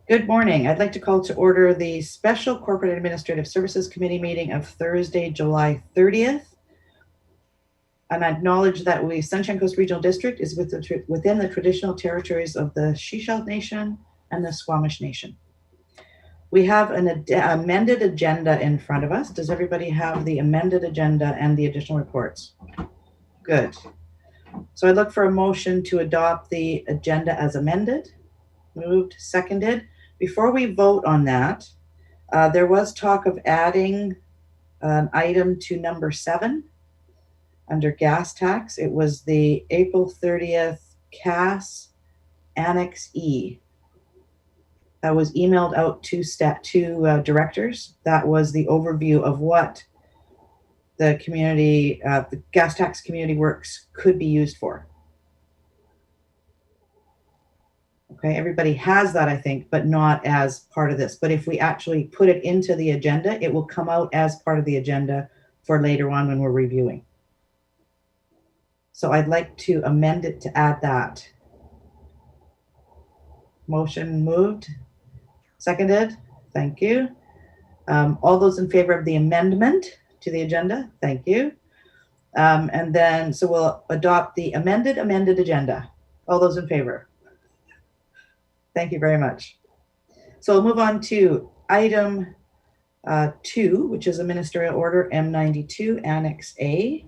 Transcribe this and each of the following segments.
Good morning. I'd like to call to order the Special Corporate Administrative Services Committee meeting of Thursday, July 30th. And acknowledge that Sunshine Coast Regional District is within the traditional territories of the Shishal Nation and the Squamish Nation. We have an amended agenda in front of us. Does everybody have the amended agenda and the additional reports? Good. So I look for a motion to adopt the agenda as amended. Moved, seconded. Before we vote on that, there was talk of adding an item to number 7 under gas tax. It was the April 30th CAS Annex E that was emailed out to directors. That was the overview of what the community, the gas tax community works could be used for. Okay, everybody has that, I think, but not as part of this. But if we actually put it into the agenda, it will come out as part of the agenda for later on when we're reviewing. So I'd like to amend it to add that. Motion moved, seconded. Thank you. All those in favor of the amendment to the agenda, thank you. And then, so we'll adopt the amended agenda. All those in favor? Thank you very much. So we'll move on to item 2, which is a ministerial order M92 Annex A.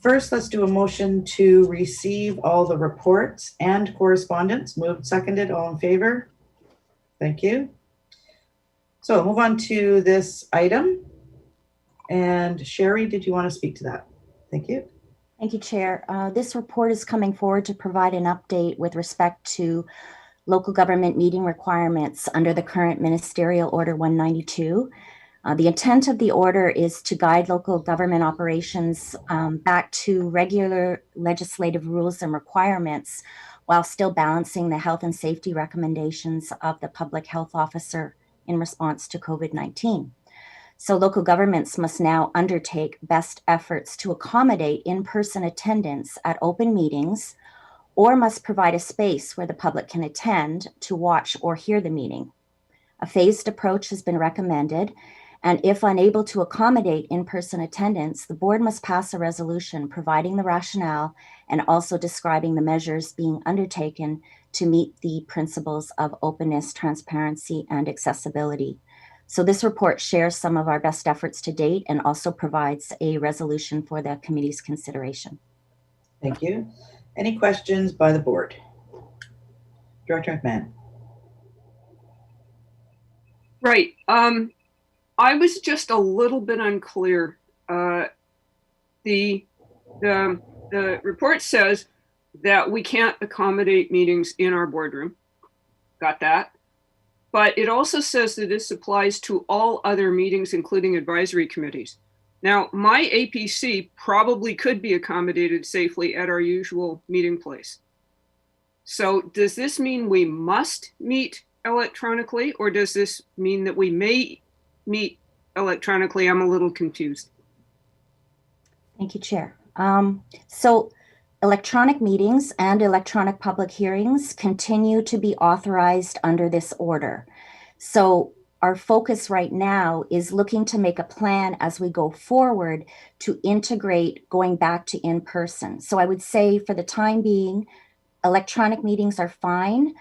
First, let's do a motion to receive all the reports and correspondence. Moved, seconded, all in favor? Thank you. So we'll move on to this item. And Sherry, did you want to speak to that? Thank you. Thank you, Chair. This report is coming forward to provide an update with respect to local government meeting requirements under the current Ministerial Order 192. The intent of the order is to guide local government operations back to regular legislative rules and requirements while still balancing the health and safety recommendations of the public health officer in response to COVID-19. So local governments must now undertake best efforts to accommodate in-person attendance at open meetings, or must provide a space where the public can attend to watch or hear the meeting. A phased approach has been recommended, and if unable to accommodate in-person attendance, the board must pass a resolution providing the rationale and also describing the measures being undertaken to meet the principles of openness, transparency, and accessibility. So this report shares some of our best efforts to date and also provides a resolution for the committee's consideration. Thank you. Any questions by the board? Director McMahon. Right. I was just a little bit unclear. The report says that we can't accommodate meetings in our boardroom. Got that? But it also says that this applies to all other meetings, including advisory committees. Now, my APC probably could be accommodated safely at our usual meeting place. So does this mean we must meet electronically, or does this mean that we may meet electronically? I'm a little confused. Thank you, Chair. So electronic meetings and electronic public hearings continue to be authorized under this order. So our focus right now is looking to make a plan as we go forward to integrate going back to in-person. So I would say for the time being, electronic meetings are fine.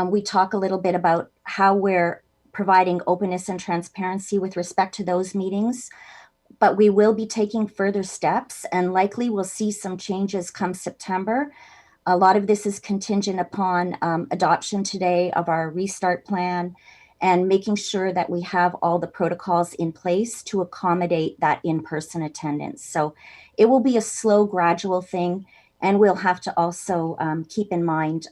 We talk a little bit about how we're providing openness and transparency with respect to those meetings. But we will be taking further steps, and likely we'll see some changes come September. A lot of this is contingent upon adoption today of our restart plan and making sure that we have all the protocols in place to accommodate that in-person attendance. So it will be a slow, gradual thing, and we'll have to also keep in mind,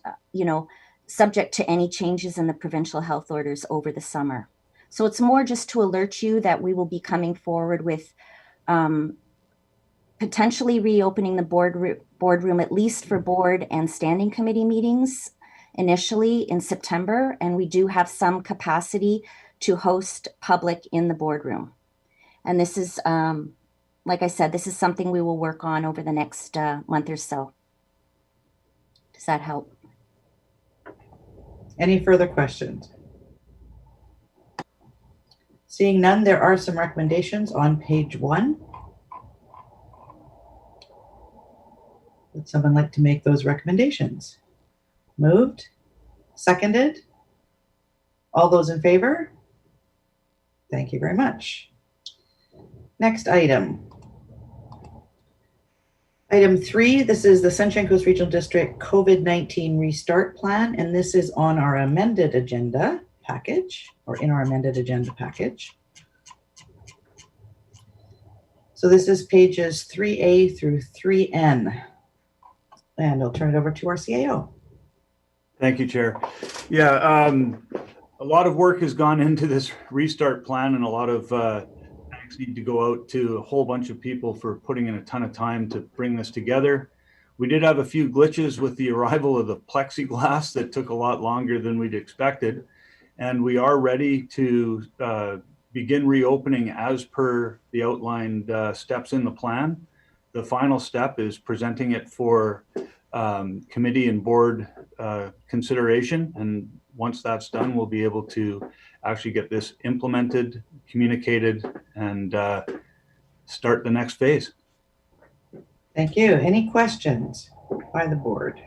subject to any changes in the provincial health orders over the summer. So it's more just to alert you that we will be coming forward with potentially reopening the boardroom, at least for board and standing committee meetings initially in September. And we do have some capacity to host public in the boardroom. And this is, like I said, this is something we will work on over the next month or so. Does that help? Any further questions? Seeing none, there are some recommendations on page 1. Would someone like to make those recommendations? Moved? Seconded? All those in favor? Thank you very much. Next item. Item 3, this is the Sunshine Coast Regional District COVID-19 Restart Plan, and this is on our amended agenda package, or in our amended agenda package. So this is pages 3A through 3N. And I'll turn it over to our CAO. Thank you, Chair. Yeah, a lot of work has gone into this restart plan, and a lot of thanks need to go out to a whole bunch of people for putting in a ton of time to bring this together. We did have a few glitches with the arrival of the plexiglass that took a lot longer than we'd expected, and we are ready to begin reopening as per the outlined steps in the plan. The final step is presenting it for committee and board consideration, and once that's done, we'll be able to actually get this implemented, communicated, and start the next phase. Thank you. Any questions by the board?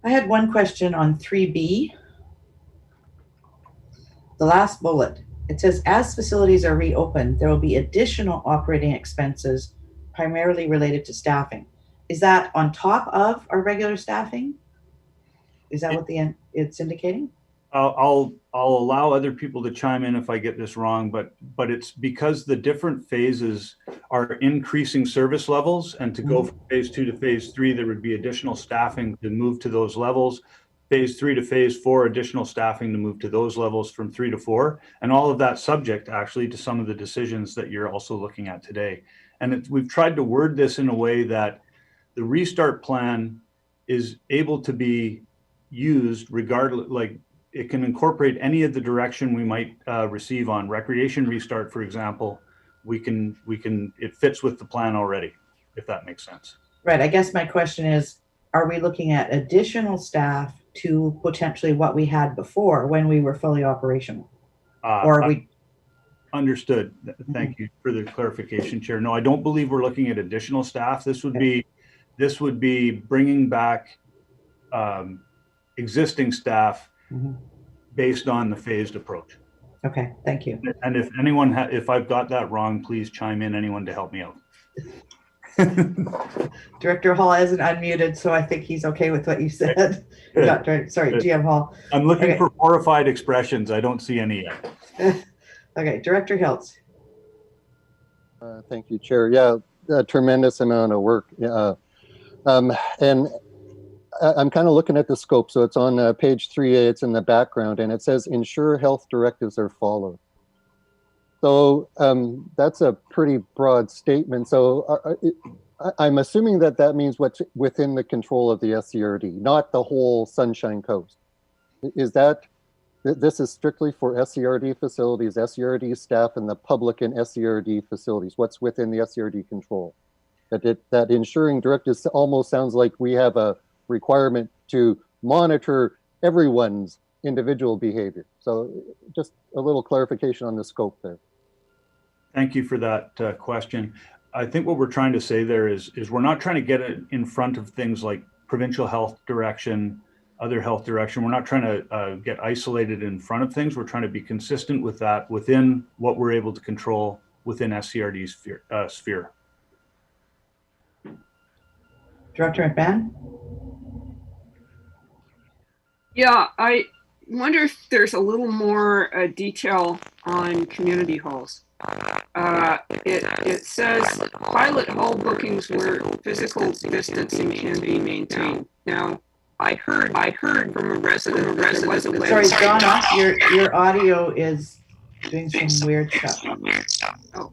I had one question on 3B. The last bullet. It says, as facilities are reopened, there will be additional operating expenses primarily related to staffing. Is that on top of our regular staffing? Is that what it's indicating? I'll allow other people to chime in if I get this wrong, but it's because the different phases are increasing service levels, and to go from phase 2 to phase 3, there would be additional staffing to move to those levels. Phase 3 to phase 4, additional staffing to move to those levels from 3 to 4, and all of that subject actually to some of the decisions that you're also looking at today. And we've tried to word this in a way that the restart plan is able to be used regardless, like it can incorporate any of the direction we might receive on recreation restart, for example. It fits with the plan already, if that makes sense. Right. I guess my question is, are we looking at additional staff to potentially what we had before when we were fully operational? Or are we? Understood. Thank you for the clarification, Chair. No, I don't believe we're looking at additional staff. This would be bringing back existing staff based on the phased approach. Okay, thank you. And if anyone, if I've got that wrong, please chime in, anyone to help me out. Director Hall isn't unmuted, so I think he's okay with what you said. Sorry, GM Hall. I'm looking for horrified expressions. I don't see any yet. Okay, Director Hiltz. Thank you, Chair. Yeah, a tremendous amount of work. And I'm kind of looking at the scope. So it's on page 3A, it's in the background, and it says ensure health directives are followed. So that's a pretty broad statement. So I'm assuming that means what's within the control of the SCRD, not the whole Sunshine Coast. Is that, this is strictly for SCRD facilities, SCRD staff, and the public and SCRD facilities, what's within the SCRD control? That ensuring directives almost sounds like we have a requirement to monitor everyone's individual behavior. So just a little clarification on the scope there. Thank you for that question. I think what we're trying to say there is we're not trying to get it in front of things like provincial health direction, other health direction. We're not trying to get isolated in front of things. We're trying to be consistent with that within what we're able to control within SCRD's sphere. Director McMahon? Yeah, I wonder if there's a little more detail on community halls. It says pilot hall bookings where physical distancing can be maintained. Now, I heard from a resident. Sorry, John, your audio is doing some weird stuff. Oh.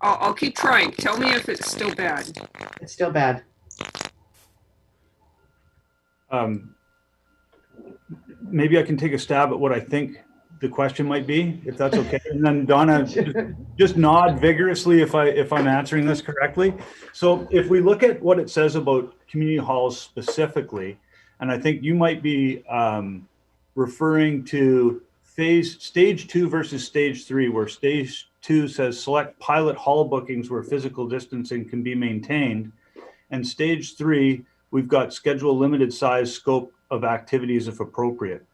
I'll keep trying. Tell me if it's still bad. It's still bad. Maybe I can take a stab at what I think the question might be, if that's okay. And then Donna, just nod vigorously if I'm answering this correctly. So if we look at what it says about community halls specifically, and I think you might be referring to stage 2 versus stage 3, where stage 2 says select pilot hall bookings where physical distancing can be maintained. And stage 3, we've got schedule limited size scope of activities if appropriate.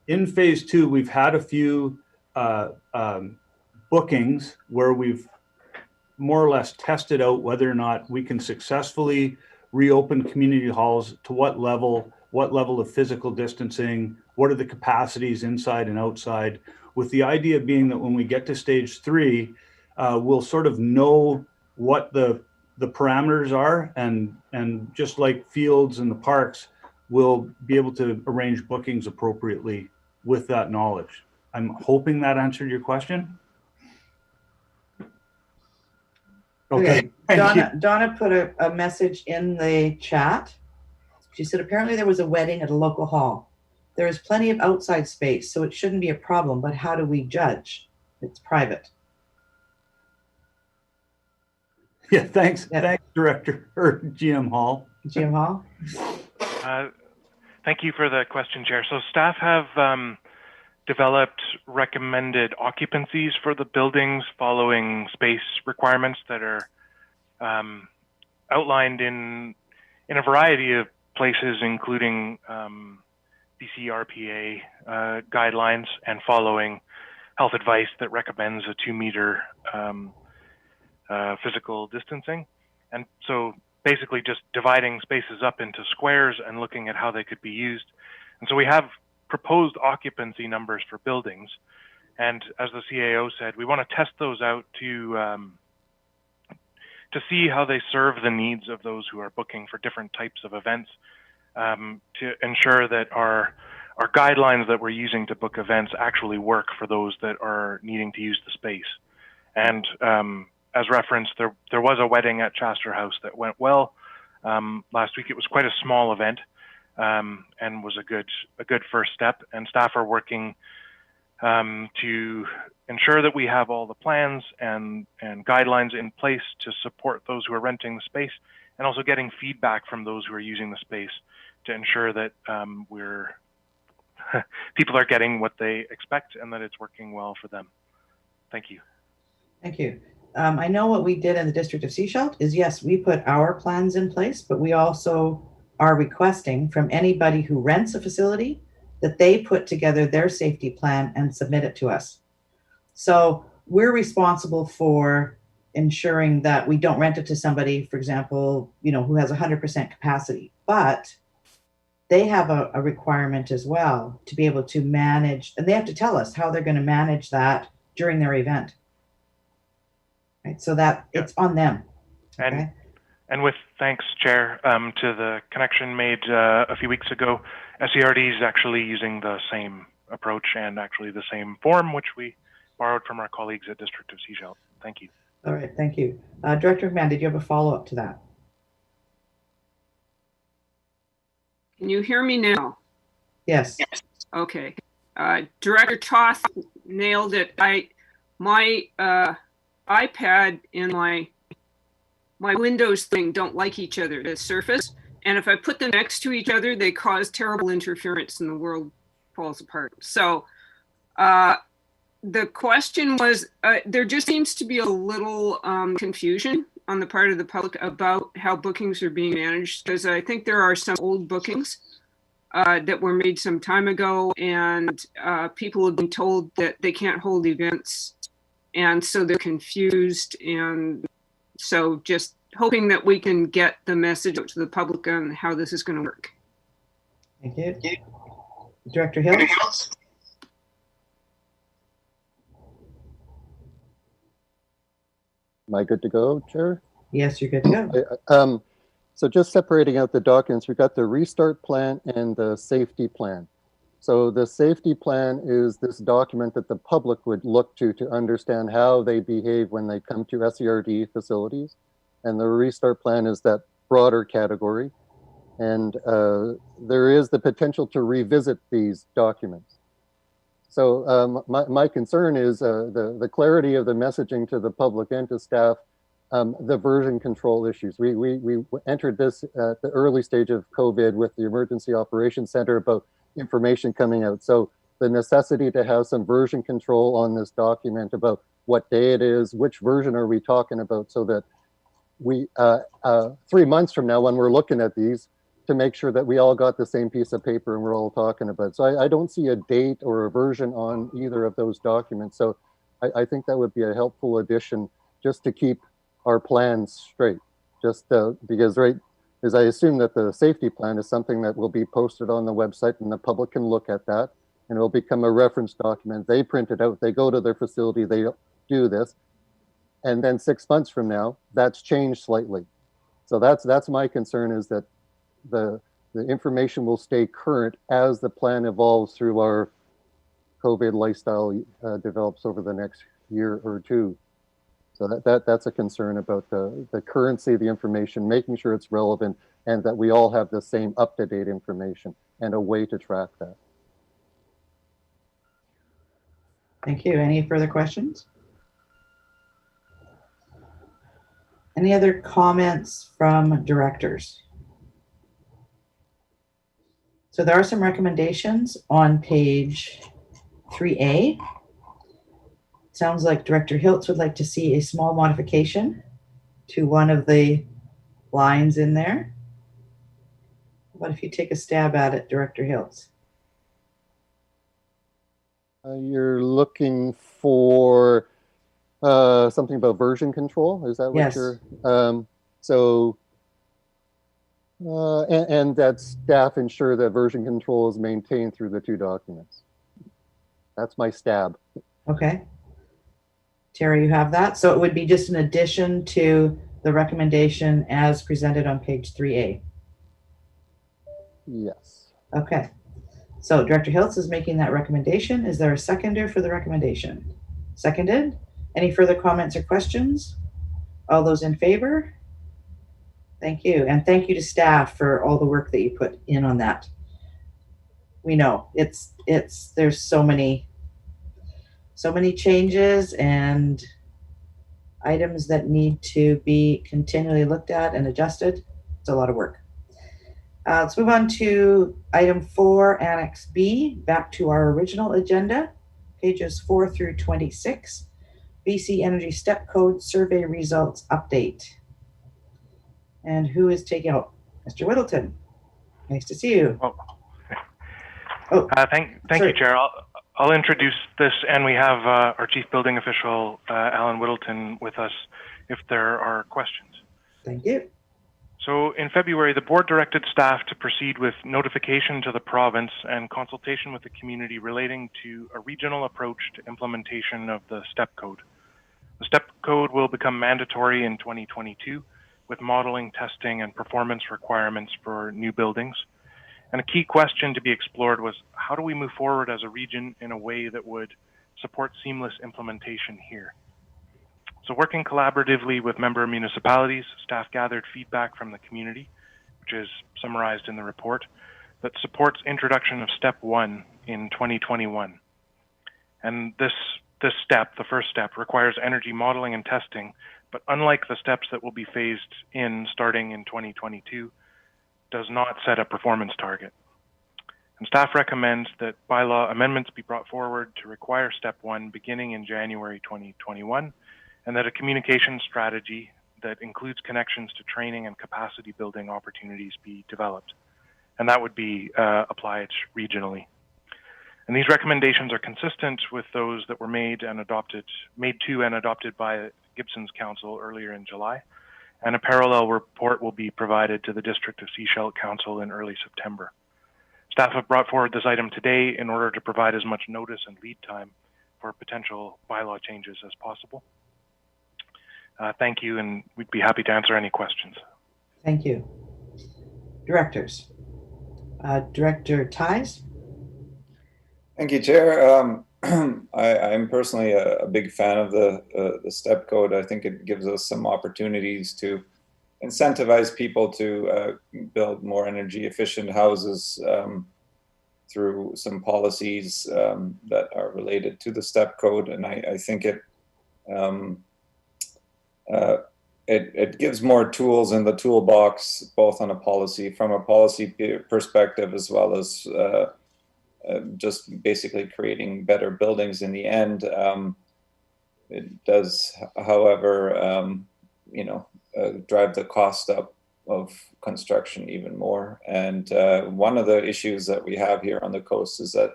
In phase 2, we've had a few bookings where we've more or less tested out whether or not we can successfully reopen community halls, to what level of physical distancing, what are the capacities inside and outside, with the idea being that when we get to stage 3, we'll sort of know what the parameters are, and just like fields and the parks, we'll be able to arrange bookings appropriately with that knowledge. I'm hoping that answered your question. Okay. Donna put a message in the chat. She said, apparently there was a wedding at a local hall. There is plenty of outside space, so it shouldn't be a problem, but how do we judge? It's private. Yeah, thanks. Yeah. Thanks, Director or GM Hall. GM Hall. Thank you for the question, Chair. So staff have developed recommended occupancies for the buildings following space requirements that are outlined in a variety of places, including BCRPA guidelines, and following health advice that recommends a 2-meter physical distancing. And so basically just dividing spaces up into squares and looking at how they could be used. And so we have proposed occupancy numbers for buildings. And as the CAO said, we want to test those out to see how they serve the needs of those who are booking for different types of events, to ensure that our guidelines that we're using to book events actually work for those that are needing to use the space. And as referenced, there was a wedding at Chester House that went well last week. It was quite a small event, and was a good first step. And staff are working to ensure that we have all the plans and guidelines in place to support those who are renting the space, and also getting feedback from those who are using the space to ensure that people are getting what they expect and that it's working well for them. Thank you. Thank you. I know what we did in the District of Sechelt is, yes, we put our plans in place, but we also are requesting from anybody who rents a facility that they put together their safety plan and submit it to us. So we're responsible for ensuring that we don't rent it to somebody, for example, who has 100% capacity, but they have a requirement as well to be able to manage, and they have to tell us how they're going to manage that during their event. Right, so that it's on them. Okay? And with thanks, Chair, to the connection made a few weeks ago, SERD is actually using the same approach and actually the same form, which we borrowed from our colleagues at District of Sechelt. Thank you. All right, thank you. Director McMahon, did you have a follow-up to that? Can you hear me now? Yes. Okay. Director Toth nailed it. My iPad and my Windows thing don't like each other, the Surface. And if I put them next to each other, they cause terrible interference and the world falls apart. So the question was, there just seems to be a little confusion on the part of the public about how bookings are being managed, because I think there are some old bookings that were made some time ago, and people have been told that they can't hold events, and so they're confused. And so just hoping that we can get the message out to the public on how this is going to work. Thank you. Director Hill? Am I good to go, Chair? Yes, you're good to go. So just separating out the documents, we've got the restart plan and the safety plan. So the safety plan is this document that the public would look to understand how they behave when they come to SERD facilities. And the restart plan is that broader category. And there is the potential to revisit these documents. So my concern is the clarity of the messaging to the public and to staff, the version control issues. We entered this at the early stage of COVID with the Emergency Operations Center about information coming out. So the necessity to have some version control on this document about what day it is, which version are we talking about, so that we 3 months from now when we're looking at these, to make sure that we all got the same piece of paper and we're all talking about it. So I don't see a date or a version on either of those documents. So I think that would be a helpful addition just to keep our plans straight. Just because, right, as I assume that the safety plan is something that will be posted on the website and the public can look at that and it'll become a reference document. They print it out, they go to their facility, they do this. And then 6 months from now, that's changed slightly. So that's my concern, is that the information will stay current as the plan evolves through our COVID lifestyle develops over the next year or two. So that's a concern about the currency of the information, making sure it's relevant and that we all have the same up-to-date information and a way to track that. Thank you. Any further questions? Any other comments from directors? So there are some recommendations on page 3A. Sounds like Director Hiltz would like to see a small modification to one of the lines in there. What if you take a stab at it, Director Hiltz? You're looking for something about version control. Is that what Yes. you're? And that staff ensure that version control is maintained through the two documents. That's my stab. Okay. Terry, you have that. So it would be just an addition to the recommendation as presented on page 3A. Yes. Okay. So Director Hiltz is making that recommendation. Is there a seconder for the recommendation? Seconded. Any further comments or questions? All those in favor? Thank you. And thank you to staff for all the work that you put in on that. We know there's so many changes and items that need to be continually looked at and adjusted. It's a lot of work. Let's move on to item 4, Annex B, back to our original agenda, pages 4 through 26. BC Energy Step Code Survey Results Update. And who is taking out? Mr. Whittleton. Nice to see you. Thank you, Chair. I'll introduce this, and we have our Chief Building Official, Alan Whittleton, with us if there are questions. Thank you. So in February, the board directed staff to proceed with notification to the province and consultation with the community relating to a regional approach to implementation of the STEP code. The STEP code will become mandatory in 2022 with modeling, testing, and performance requirements for new buildings. And a key question to be explored was, how do we move forward as a region in a way that would support seamless implementation here? So working collaboratively with member municipalities, staff gathered feedback from the community, which is summarized in the report, that supports introduction of Step 1 in 2021. And this step, the first step, requires energy modeling and testing, but unlike the steps that will be phased in starting in 2022, does not set a performance target. And staff recommends that bylaw amendments be brought forward to require Step 1 beginning in January 2021, and that a communication strategy that includes connections to training and capacity building opportunities be developed. And that would be applied regionally. And these recommendations are consistent with those that were made to and adopted by Gibson's Council earlier in July. And a parallel report will be provided to the District of Sechelt Council in early September. Staff have brought forward this item today in order to provide as much notice and lead time for potential bylaw changes as possible. Thank you, and we'd be happy to answer any questions. Thank you. Directors. Director Ties. Thank you, Chair. I'm personally a big fan of the STEP code. I think it gives us some opportunities to incentivize people to build more energy efficient houses through some policies that are related to the STEP code, and I think it gives more tools in the toolbox, both on a policy, from a policy perspective, as well as just basically creating better buildings in the end. It does, however, drive the cost up of construction even more. And one of the issues that we have here on the coast is that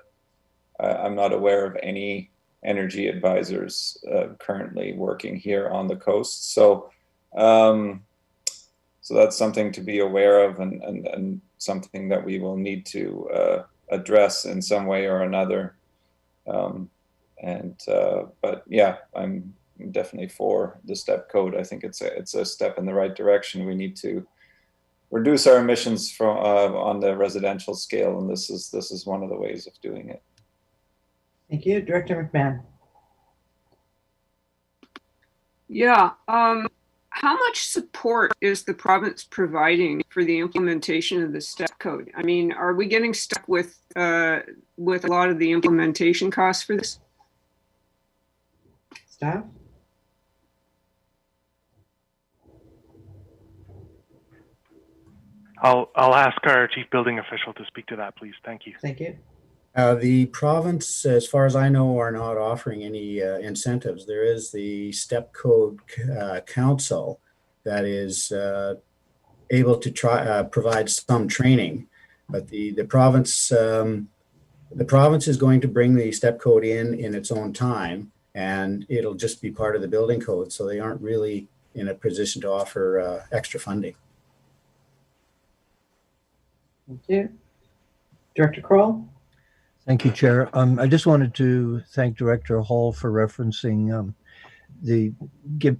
I'm not aware of any energy advisors currently working here on the coast. So that's something to be aware of, and something that we will need to address in some way or another. But yeah, I'm definitely for the STEP code. I think it's a step in the right direction. We need to reduce our emissions from on the residential scale, and this is one of the ways of doing it. Thank you. Director McMahon. Yeah. How much support is the province providing for the implementation of the STEP code? I mean, are we getting stuck with a lot of the implementation costs for this? Staff? I'll ask our chief building official to speak to that, please. Thank you. Thank you. The province, as far as I know, are not offering any incentives. There is the STEP Code Council that is able to provide some training, but the province is going to bring the STEP Code in its own time, and it'll just be part of the building code. So they aren't really in a position to offer extra funding. Thank you. Director Kroll? Thank you, Chair. I just wanted to thank Director Hall for referencing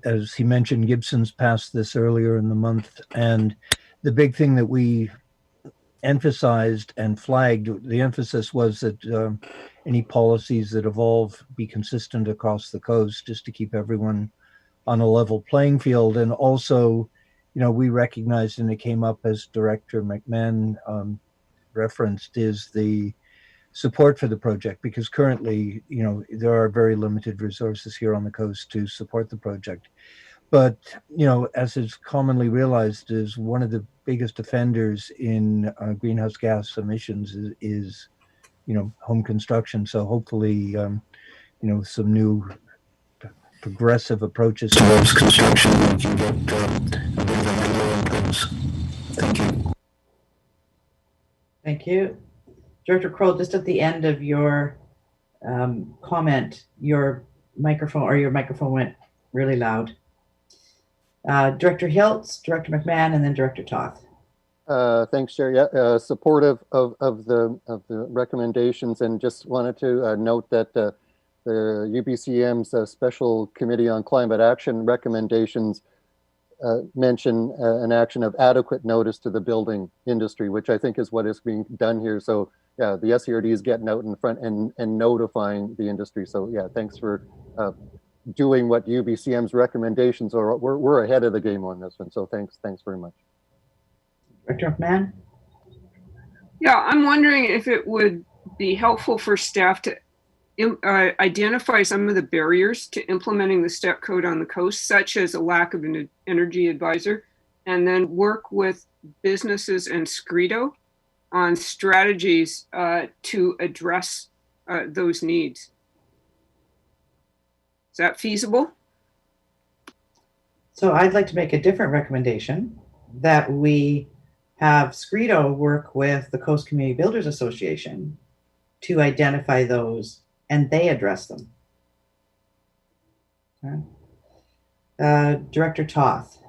as he mentioned, Gibson's passed this earlier in the month, and the big thing that we emphasized and flagged, the emphasis was that any policies that evolve be consistent across the coast, just to keep everyone on a level playing field. And also, we recognized, and it came up as Director McMahon referenced, is the support for the project, because currently, there are very limited resources here on the coast to support the project. But, as is commonly realized, is one of the biggest offenders in greenhouse gas emissions is home construction. So hopefully, some new progressive approaches towards construction, we can get a bit of a handle on things. Thank you. Thank you. Director Kroll, just at the end of your comment, your microphone went really loud. Director Hiltz, Director McMahon, and then Director Toth. Thanks, Chair. Yeah, supportive of the recommendations, and just wanted to note that the UBCM's Special Committee on Climate Action recommendations mention an action of adequate notice to the building industry, which I think is what is being done here. So yeah, the SCRD is getting out in front and notifying the industry. So yeah, thanks for doing what UBCM's recommendations are. We're ahead of the game on this one. So thanks very much. Director McMahon? Yeah, I'm wondering if it would be helpful for staff to identify some of the barriers to implementing the STEP code on the coast, such as a lack of an energy advisor, and then work with businesses and SCREDO on strategies to address those needs. Is that feasible? So I'd like to make a different recommendation, that we have SCREDO work with the Coast Community Builders Association to identify those, and they address them. Okay. Director Toth.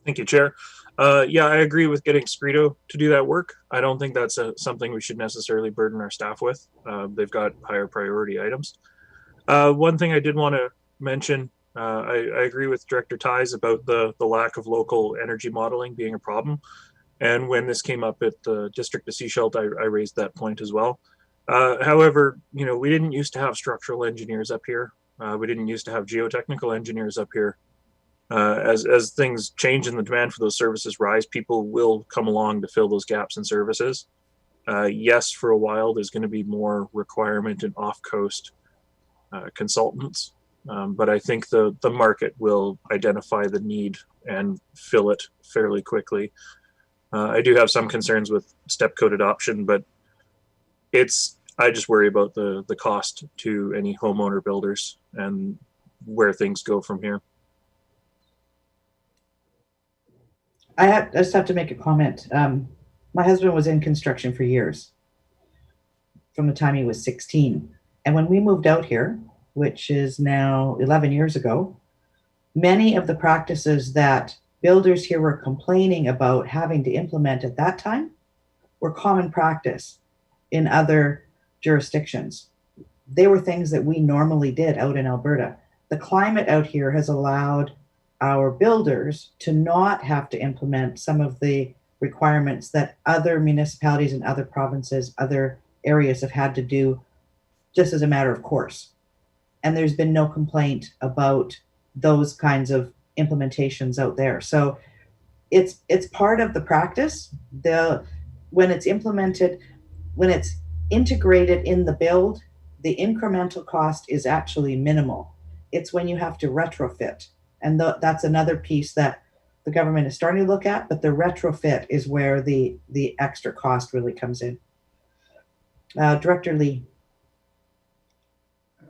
Thank you, Chair. Yeah, I agree with getting SCREDO to do that work. I don't think that's something we should necessarily burden our staff with. They've got higher priority items. One thing I did want to mention, I agree with Director Ties about the lack of local energy modeling being a problem. And when this came up at the District of Seashelt, I raised that point as well. However, we didn't used to have structural engineers up here. We didn't used to have geotechnical engineers up here. As things change and the demand for those services rise, people will come along to fill those gaps in services. Yes, for a while, there's going to be more requirement in off-coast consultants. But I think the market will identify the need and fill it fairly quickly. I do have some concerns with step code adoption, but I just worry about the cost to any homeowner builders and where things go from here. I just have to make a comment. My husband was in construction for years, from the time he was 16. And when we moved out here, which is now 11 years ago, many of the practices that builders here were complaining about having to implement at that time were common practice in other jurisdictions. They were things that we normally did out in Alberta. The climate out here has allowed our builders to not have to implement some of the requirements that other municipalities and other provinces, other areas have had to do just as a matter of course. And there's been no complaint about those kinds of implementations out there. So it's part of the practice. When it's implemented, when it's integrated in the build, the incremental cost is actually minimal. It's when you have to retrofit. And that's another piece that the government is starting to look at, but the retrofit is where the extra cost really comes in. Director Lee.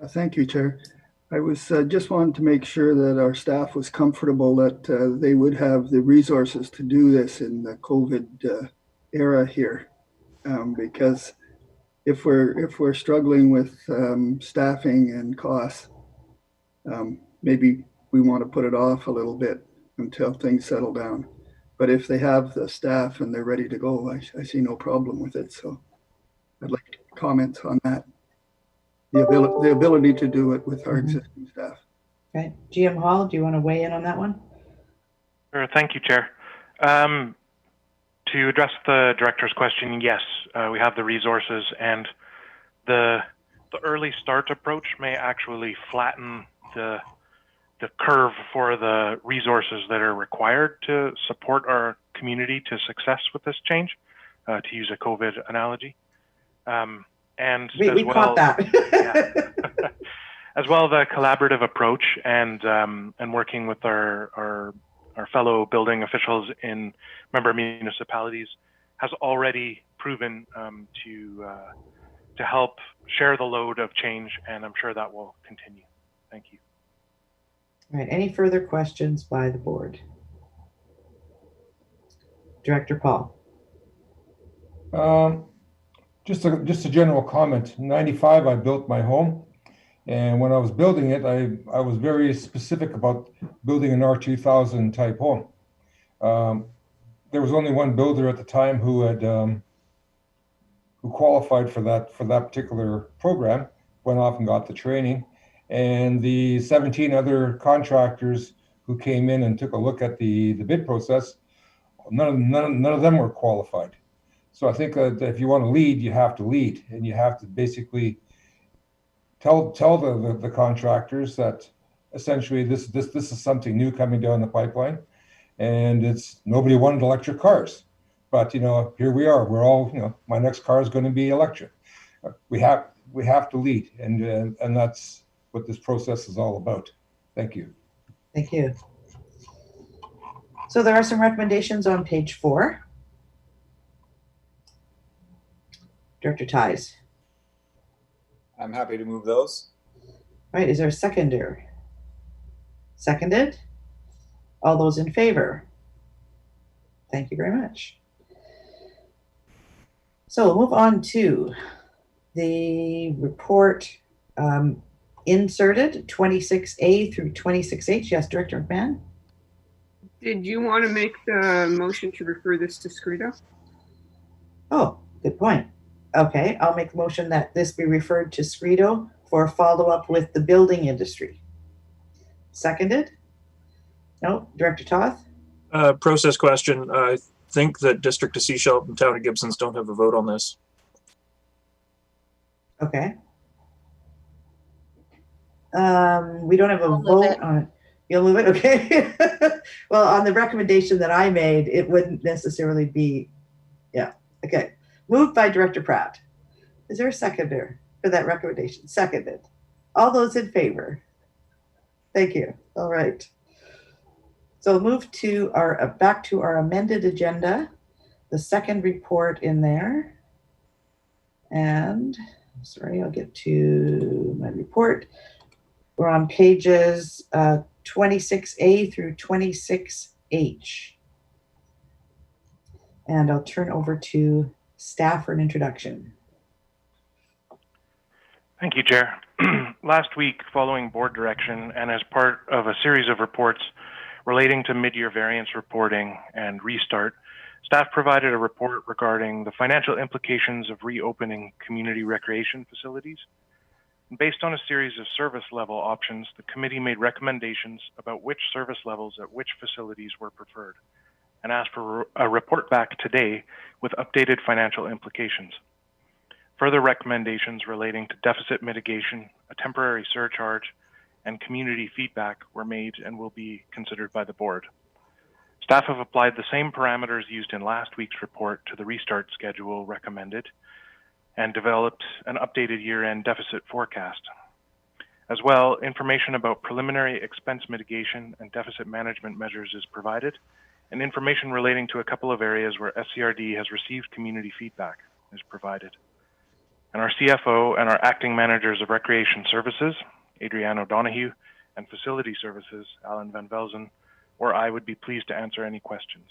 Thank you, Chair. I was just wanted to make sure that our staff was comfortable that they would have the resources to do this in the COVID era here, because if we're struggling with staffing and costs, maybe we want to put it off a little bit until things settle down. But if they have the staff and they're ready to go, I see no problem with it. So I'd like to comment on that. The ability to do it with our existing staff. Okay. GM Hall, do you want to weigh in on that one? Sure. Thank you, Chair. To address the director's question, yes, we have the resources, and the early start approach may actually flatten the curve for the resources that are required to support our community to success with this change, to use a COVID analogy. And we caught that. Yeah. As well, the collaborative approach and working with our fellow building officials in member municipalities has already proven to help share the load of change, and I'm sure that will continue. Thank you. All right. Any further questions by the board? Director Paul. Just a general comment. In '95, I built my home, and when I was building it, I was very specific about building an R2000 type home. There was only one builder at the time who had who qualified for that particular program. Went off and got the training, and the 17 other contractors who came in and took a look at the bid process, none of them were qualified. So I think that if you want to lead, you have to lead, and you have to basically tell the contractors that essentially this is something new coming down the pipeline, and it's nobody wanted electric cars, but here we are. We're all my next car is going to be electric. We have to lead, and that's what this process is all about. Thank you. Thank you. So there are some recommendations on page 4. Director Ties. I'm happy to move those. All right, is there a seconder? Seconded? All those in favor? Thank you very much. So we'll move on to the report inserted 26A through 26H. Yes, Director McMahon? Did you want to make the motion to refer this to Scredo? Oh, good point. Okay, I'll make the motion that this be referred to Scredo for follow-up with the building industry. Seconded? No, Director Toth? Process question. I think that District of Seashell and Town of Gibsons don't have a vote on this. Okay. We don't have a vote on it. You'll move it? Okay. Well, on the recommendation that I made, it wouldn't necessarily be, yeah. Okay. Moved by Director Pratt. Is there a seconder for that recommendation? Seconded. All those in favor? Thank you. All right. So move to our back to our amended agenda, the second report in there. And sorry, I'll get to my report. We're on pages 26A through 26H. And I'll turn over to staff for an introduction. Thank you, Chair. Last week, following board direction and as part of a series of reports relating to mid-year variance reporting and restart, staff provided a report regarding the financial implications of reopening community recreation facilities. And based on a series of service level options, the committee made recommendations about which service levels at which facilities were preferred and asked for a report back today with updated financial implications. Further recommendations relating to deficit mitigation, a temporary surcharge, and community feedback were made and will be considered by the board. Staff have applied the same parameters used in last week's report to the restart schedule recommended and developed an updated year-end deficit forecast. As well, information about preliminary expense mitigation and deficit management measures is provided, and information relating to a couple of areas where SCRD has received community feedback is provided. And our CFO and our acting managers of recreation services, Adrienne O'Donoghue, and facility services, Alan Van Velzen, or I would be pleased to answer any questions.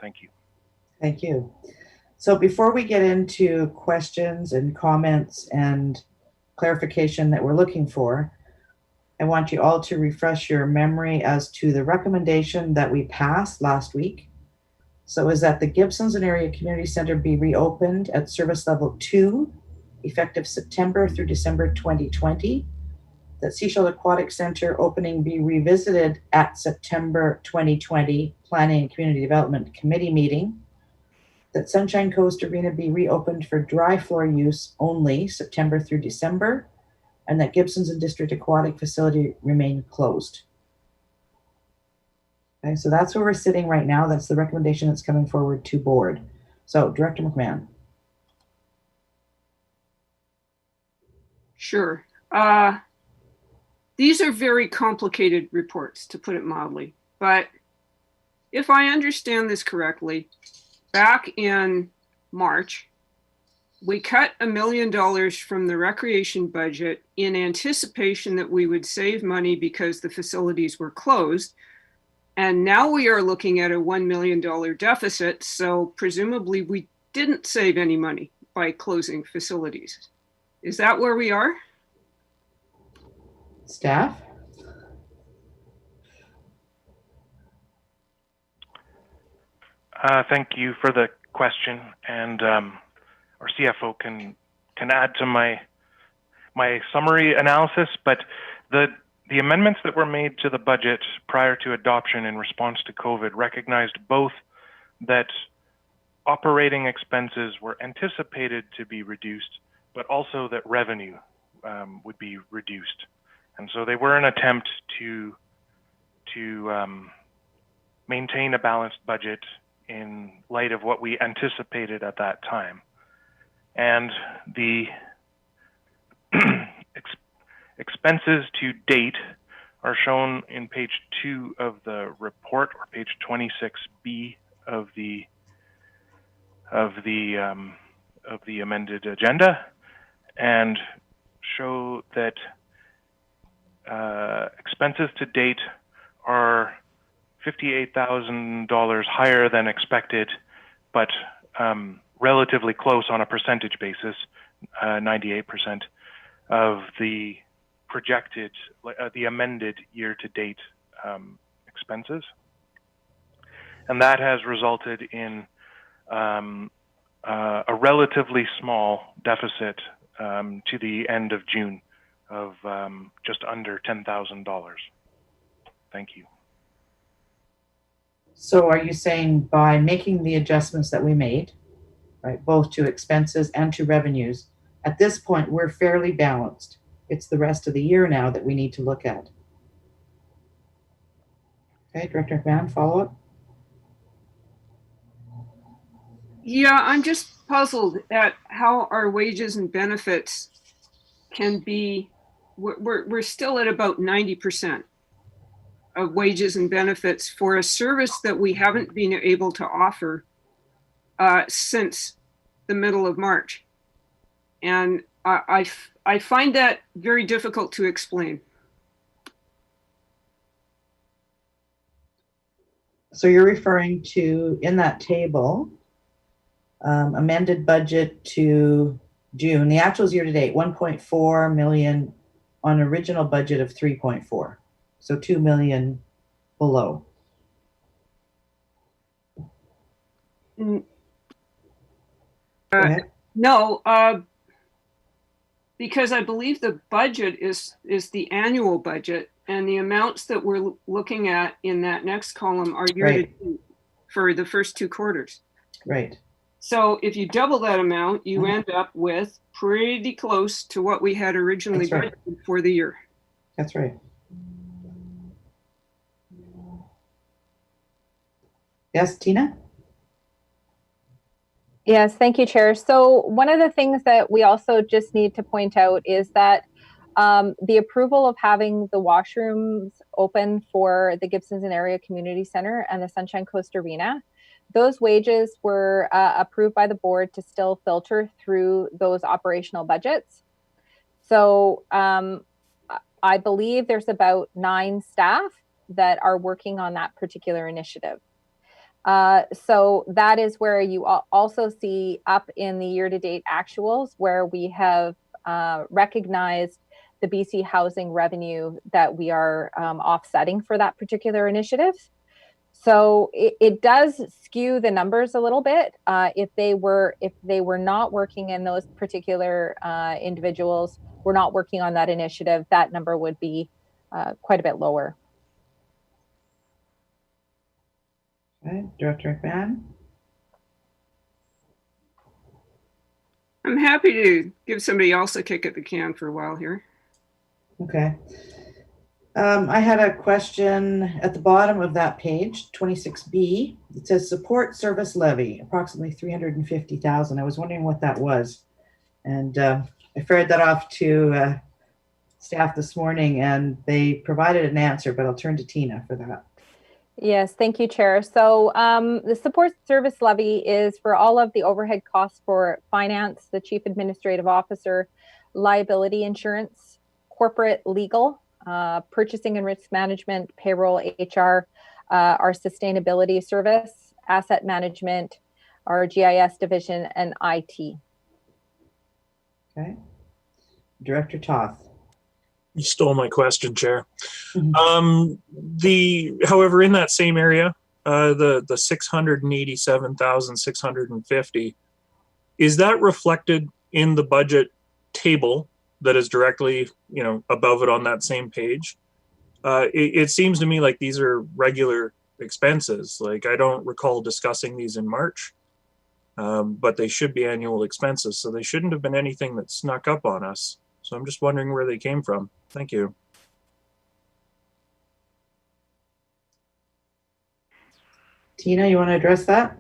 Thank you. Thank you. So before we get into questions and comments and clarification that we're looking for, I want you all to refresh your memory as to the recommendation that we passed last week. So is that the Gibsons and Area Community Center be reopened at service level 2, effective September through December 2020. That Seashell Aquatic Center opening be revisited at September 2020 Planning and Community Development Committee meeting. That Sunshine Coast Arena be reopened for dry floor use only September through December, and that Gibson's and District Aquatic Facility remain closed. Okay, so that's where we're sitting right now. That's the recommendation that's coming forward to board. So Director McMahon. Sure. These are very complicated reports, to put it mildly. But if I understand this correctly, back in March, we cut $1 million from the recreation budget in anticipation that we would save money because the facilities were closed. And now we are looking at a $1 million deficit. So presumably we didn't save any money by closing facilities. Is that where we are? Staff? Thank you for the question, and our CFO can add to my summary analysis. But the amendments that were made to the budget prior to adoption in response to COVID recognized both that operating expenses were anticipated to be reduced, but also that revenue would be reduced. And so they were an attempt to maintain a balanced budget in light of what we anticipated at that time. And the expenses to date are shown in page 2 of the report, or page 26B of the amended agenda, and show that expenses to date are $58,000 higher than expected, but relatively close on a percentage basis, 98% of the projected, the amended year-to-date expenses. And that has resulted in a relatively small deficit to the end of June of just under $10,000. Thank you. So are you saying by making the adjustments that we made, right, both to expenses and to revenues, at this point we're fairly balanced? It's the rest of the year now that we need to look at. Okay, Director McMahon, follow up? Yeah, I'm just puzzled at how our wages and benefits can be, we're still at about 90% of wages and benefits for a service that we haven't been able to offer since the middle of March. And I find that very difficult to explain. So you're referring to, in that table, amended budget to June, the actuals year to date, 1.4 million on original budget of 3.4. So 2 million below. No, because I believe the budget is the annual budget, and the amounts that we're looking at in that next column are year to date for the first 2 quarters. Right. So if you double that amount, you end up with pretty close to what we had originally budgeted for the year. That's right. Yes, Tina? Yes, thank you, Chair. So one of the things that we also just need to point out is that the approval of having the washrooms open for the Gibson's and Area Community Center and the Sunshine Coast Arena, those wages were approved by the board to still filter through those operational budgets. So I believe there's about 9 staff that are working on that particular initiative. So that is where you also see up in the year-to-date actuals where we have recognized the BC housing revenue that we are offsetting for that particular initiative. So it does skew the numbers a little bit. If they were not working in those particular individuals, were not working on that initiative, that number would be quite a bit lower. Okay, Director McMahon. I'm happy to give somebody else a kick at the can for a while here. Okay. I had a question at the bottom of that page, 26B. It says support service levy, approximately 350,000. I was wondering what that was. And I ferreted that off to staff this morning and they provided an answer, but I'll turn to Tina for that. Yes, thank you, Chair. So the support service levy is for all of the overhead costs for finance, the chief administrative officer, liability insurance, corporate legal, purchasing and risk management, payroll, HR, our sustainability service, asset management, our GIS division, and IT. Okay. Director Toth. You stole my question, Chair. However, in that same area, the 687,650, is that reflected in the budget table that is directly, above it on that same page? It seems to me like these are regular expenses. Like I don't recall discussing these in March, but they should be annual expenses, so they shouldn't have been anything that snuck up on us. So I'm just wondering where they came from. Thank you. Tina, you want to address that?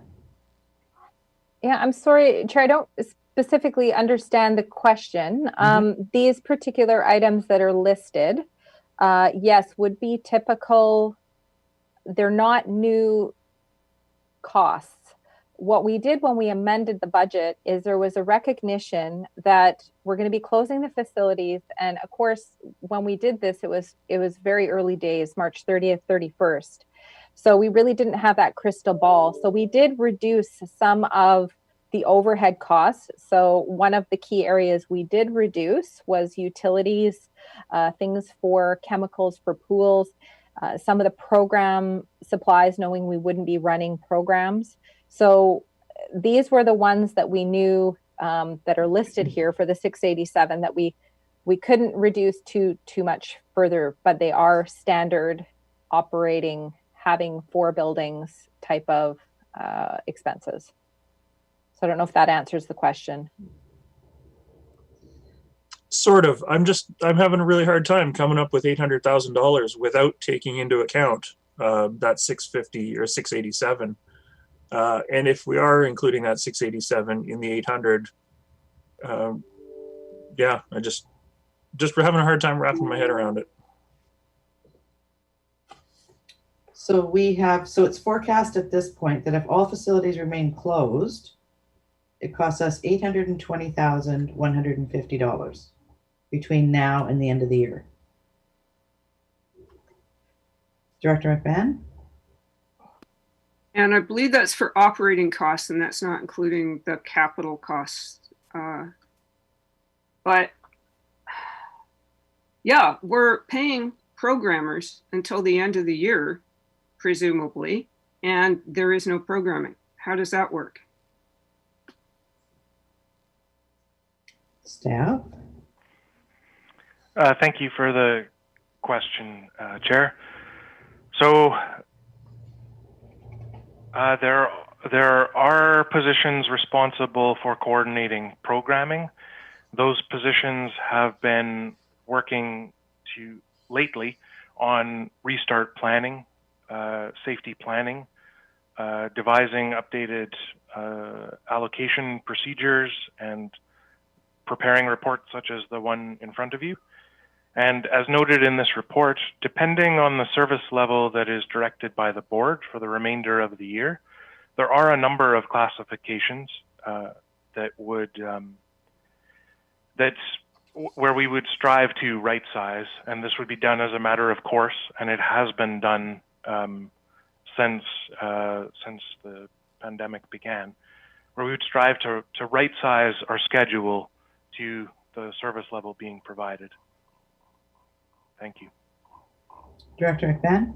Yeah, I'm sorry, Chair, I don't specifically understand the question. These particular items that are listed, yes, would be typical. They're not new costs. What we did when we amended the budget is there was a recognition that we're going to be closing the facilities. And of course, when we did this, it was very early days, March 30th, 31st. So we really didn't have that crystal ball. So we did reduce some of the overhead costs. So one of the key areas we did reduce was utilities, things for chemicals for pools, some of the program supplies, knowing we wouldn't be running programs. So these were the ones that we knew that are listed here for the 687 that we couldn't reduce too much further, but they are standard operating, having 4 buildings type of expenses. So I don't know if that answers the question. Sort of. I'm having a really hard time coming up with $800,000 without taking into account that 650 or 687. And if we are including that 687 in the 800, yeah, I just having a hard time wrapping my head around it. So it's forecast at this point that if all facilities remain closed, it costs us $820,150 between now and the end of the year. Director McMahon? And I believe that's for operating costs, and that's not including the capital costs. But yeah, we're paying programmers until the end of the year, presumably, and there is no programming. How does that work? Staff? Thank you for the question, Chair. So there are positions responsible for coordinating programming. Those positions have been working lately on restart planning, safety planning, devising updated allocation procedures, and preparing reports such as the one in front of you. And as noted in this report, depending on the service level that is directed by the board for the remainder of the year, there are a number of classifications where we would strive to right size, and this would be done as a matter of course, and it has been done since the pandemic began, where we would strive to right size our schedule to the service level being provided. Thank you. Director McMahon?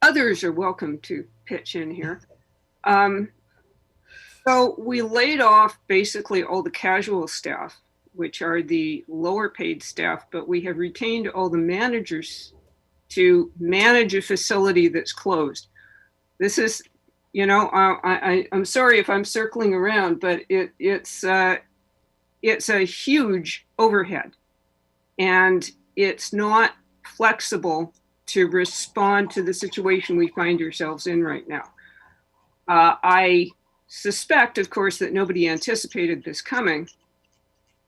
Others are welcome to pitch in here. So we laid off basically all the casual staff, which are the lower paid staff, but we have retained all the managers to manage a facility that's closed. This is, I'm sorry if I'm circling around, but it's a huge overhead, and it's not flexible to respond to the situation we find ourselves in right now. I suspect, of course, that nobody anticipated this coming,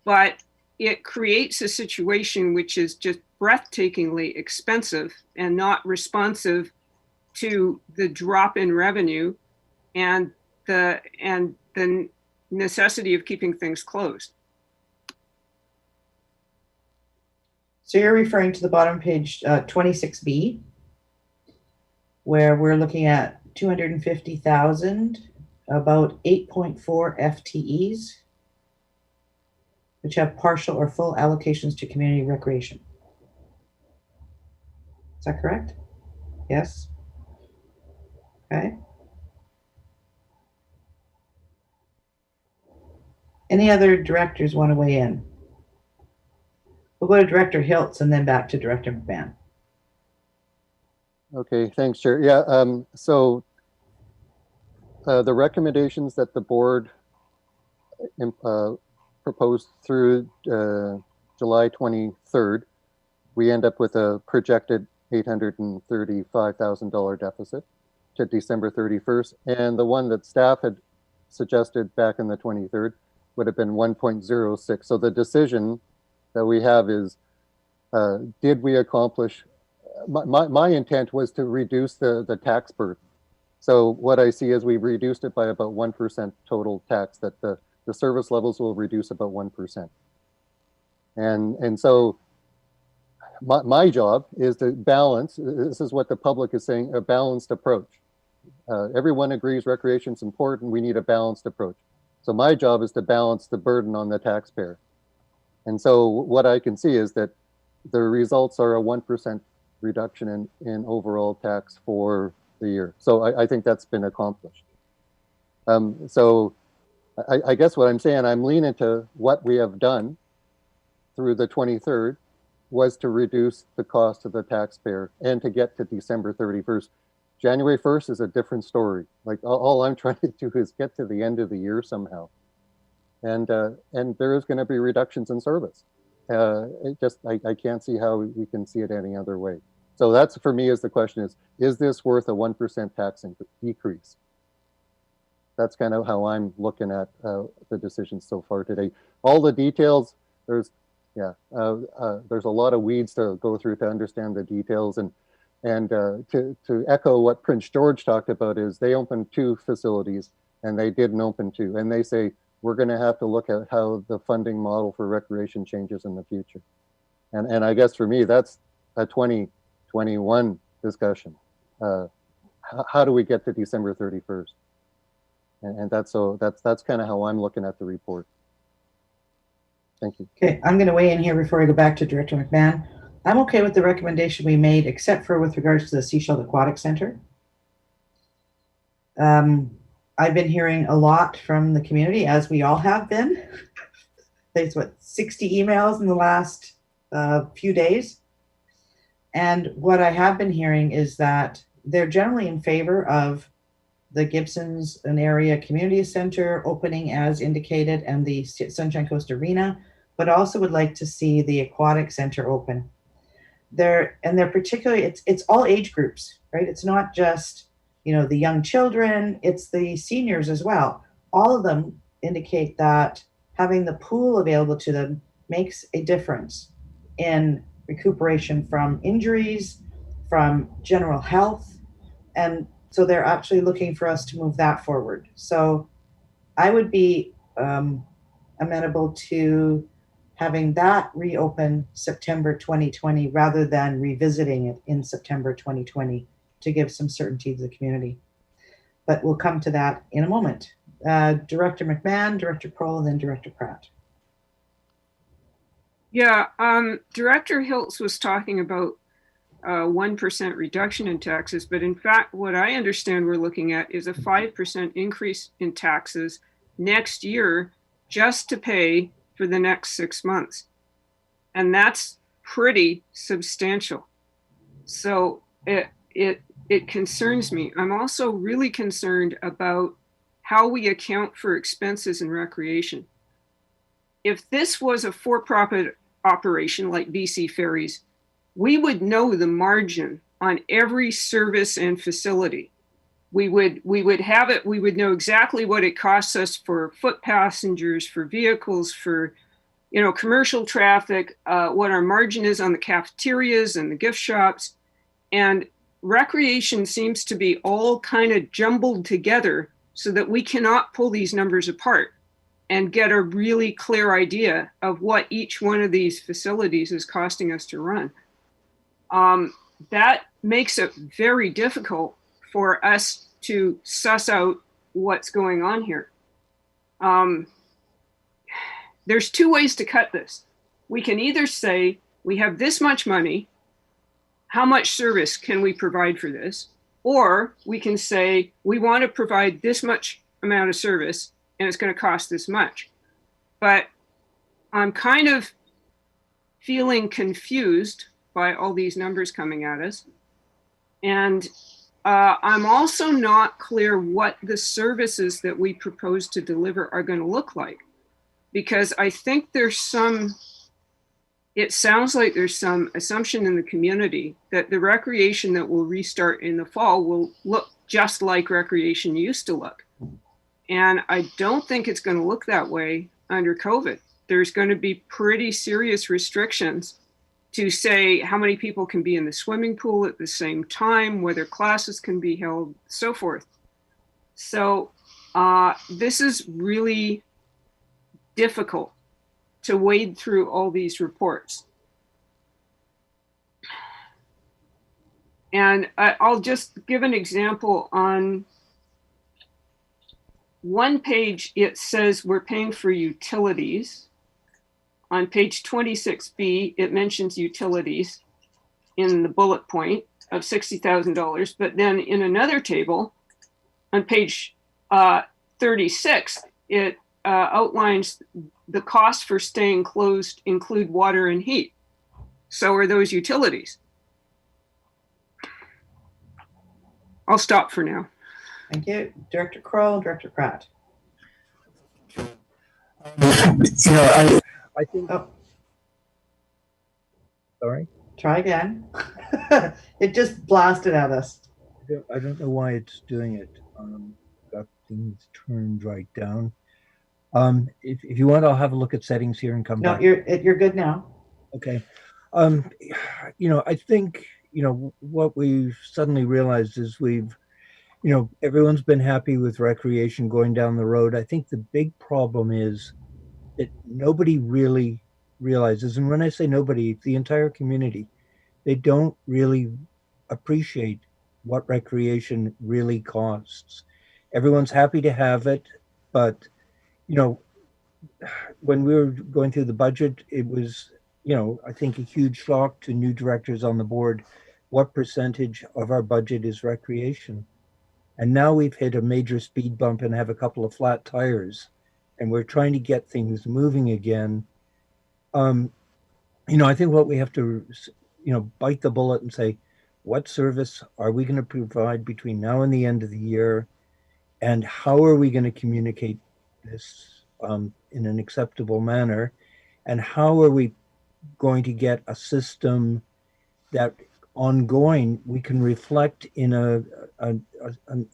but it creates a situation which is just breathtakingly expensive and not responsive to the drop in revenue and the necessity of keeping things closed. So you're referring to the bottom page 26B, where we're looking at 250,000, about 8.4 FTEs, which have partial or full allocations to community recreation. Is that correct? Yes. Okay. Any other directors want to weigh in? We'll go to Director Hiltz and then back to Director McMahon. Okay, thanks, Chair. Yeah, so the recommendations that the board proposed through July 23rd, we end up with a projected $835,000 deficit to December 31st. And the one that staff had suggested back in the 23rd would have been 1.06. So the decision that we have is, did we accomplish, my intent was to reduce the tax burden. So what I see is we've reduced it by about 1% total tax, that the service levels will reduce about 1%. And so my job is to balance, this is what the public is saying, a balanced approach. Everyone agrees recreation is important, we need a balanced approach. So my job is to balance the burden on the taxpayer. And so what I can see is that the results are a 1% reduction in overall tax for the year. So I think that's been accomplished. So I guess what I'm saying, I'm leaning to what we have done through the 23rd was to reduce the cost to the taxpayer and to get to December 31st. January 1st is a different story. Like all I'm trying to do is get to the end of the year somehow. And there is going to be reductions in service. I can't see how we can see it any other way. So that's, for me, is the question is this worth a 1% tax decrease? That's kind of how I'm looking at the decisions so far today. All the details, there's a lot of weeds to go through to understand the details. And to echo what Prince George talked about is they opened 2 facilities and they didn't open 2. And they say, we're going to have to look at how the funding model for recreation changes in the future. And I guess for me, that's a 2021 discussion. How do we get to December 31st? And that's kind of how I'm looking at the report. Thank you. Okay, I'm going to weigh in here before I go back to Director McMahon. I'm okay with the recommendation we made, except for with regards to the Seashell Aquatic Center. I've been hearing a lot from the community, as we all have been. There's 60 emails in the last few days. And what I have been hearing is that they're generally in favor of the Gibson's an area community center opening as indicated and the Sunshine Coast Arena, but also would like to see the aquatic center open. They're particularly, it's all age groups, right? It's not just, the young children, it's the seniors as well. All of them indicate that having the pool available to them makes a difference in recuperation from injuries, from general health. And so they're actually looking for us to move that forward. So I would be amenable to having that reopen September 2020 rather than revisiting it in September 2020 to give some certainty to the community. But we'll come to that in a moment. Director McMahon, Director Kroll, and then Director Pratt. Yeah, Director Hiltz was talking about 1% reduction in taxes, but in fact, what I understand we're looking at is a 5% increase in taxes next year just to pay for the next 6 months. And that's pretty substantial. So it concerns me. I'm also really concerned about how we account for expenses in recreation. If this was a for-profit operation like BC Ferries, we would know the margin on every service and facility. We would have it, we would know exactly what it costs us for foot passengers, for vehicles, for commercial traffic, what our margin is on the cafeterias and the gift shops. And recreation seems to be all kind of jumbled together so that we cannot pull these numbers apart and get a really clear idea of what each one of these facilities is costing us to run. That makes it very difficult for us to suss out what's going on here. There's 2 ways to cut this. We can either say we have this much money, how much service can we provide for this? Or we can say we want to provide this much amount of service and it's going to cost this much. But I'm kind of feeling confused by all these numbers coming at us. And I'm also not clear what the services that we propose to deliver are going to look like. Because I think it sounds like there's some assumption in the community that the recreation that will restart in the fall will look just like recreation used to look. And I don't think it's going to look that way under COVID. There's going to be pretty serious restrictions to say how many people can be in the swimming pool at the same time, whether classes can be held, so forth. So this is really difficult to wade through all these reports. And I'll just give an example. On one page, it says we're paying for utilities. On page 26B, it mentions utilities in the bullet point of $60,000. But then in another table, on page 36, it outlines the cost for staying closed include water and heat. So are those utilities. I'll stop for now. Thank you. Director Kroll, Director Pratt. I think Sorry? Try again. It just blasted at us. I don't know why it's doing it. Got things turned right down. If you want, I'll have a look at settings here and come No, back. you're good now. Okay. I think, what we've suddenly realized is everyone's been happy with recreation going down the road. I think the big problem is that nobody really realizes, and when I say nobody, the entire community, they don't really appreciate what recreation really costs. Everyone's happy to have it, but when we were going through the budget, it was, I think a huge shock to new directors on the board. What percentage of our budget is recreation? And now we've hit a major speed bump and have a couple of flat tires, and we're trying to get things moving again. I think what we have to, bite the bullet and say, what service are we going to provide between now and the end of the year? And how are we going to communicate this in an acceptable manner? And how are we going to get a system that ongoing we can reflect in an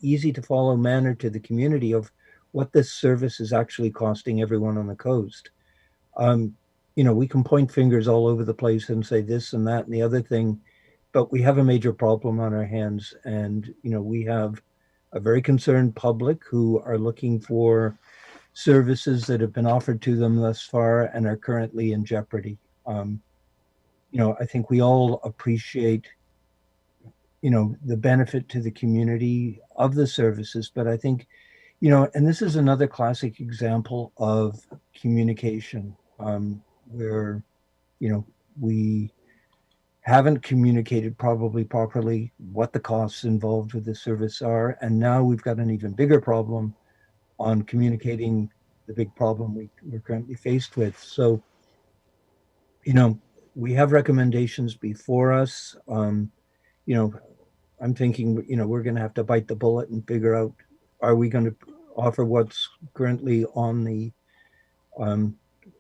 easy to follow manner to the community of what this service is actually costing everyone on the coast? We can point fingers all over the place and say this and that and the other thing, but we have a major problem on our hands. And, we have a very concerned public who are looking for services that have been offered to them thus far and are currently in jeopardy. I think we all appreciate, the benefit to the community of the services, but I think, and this is another classic example of communication, where, we haven't communicated probably properly what the costs involved with the service are. And now we've got an even bigger problem on communicating the big problem we're currently faced with. So, we have recommendations before us. I'm thinking, we're going to have to bite the bullet and figure out, are we going to offer what's currently on the,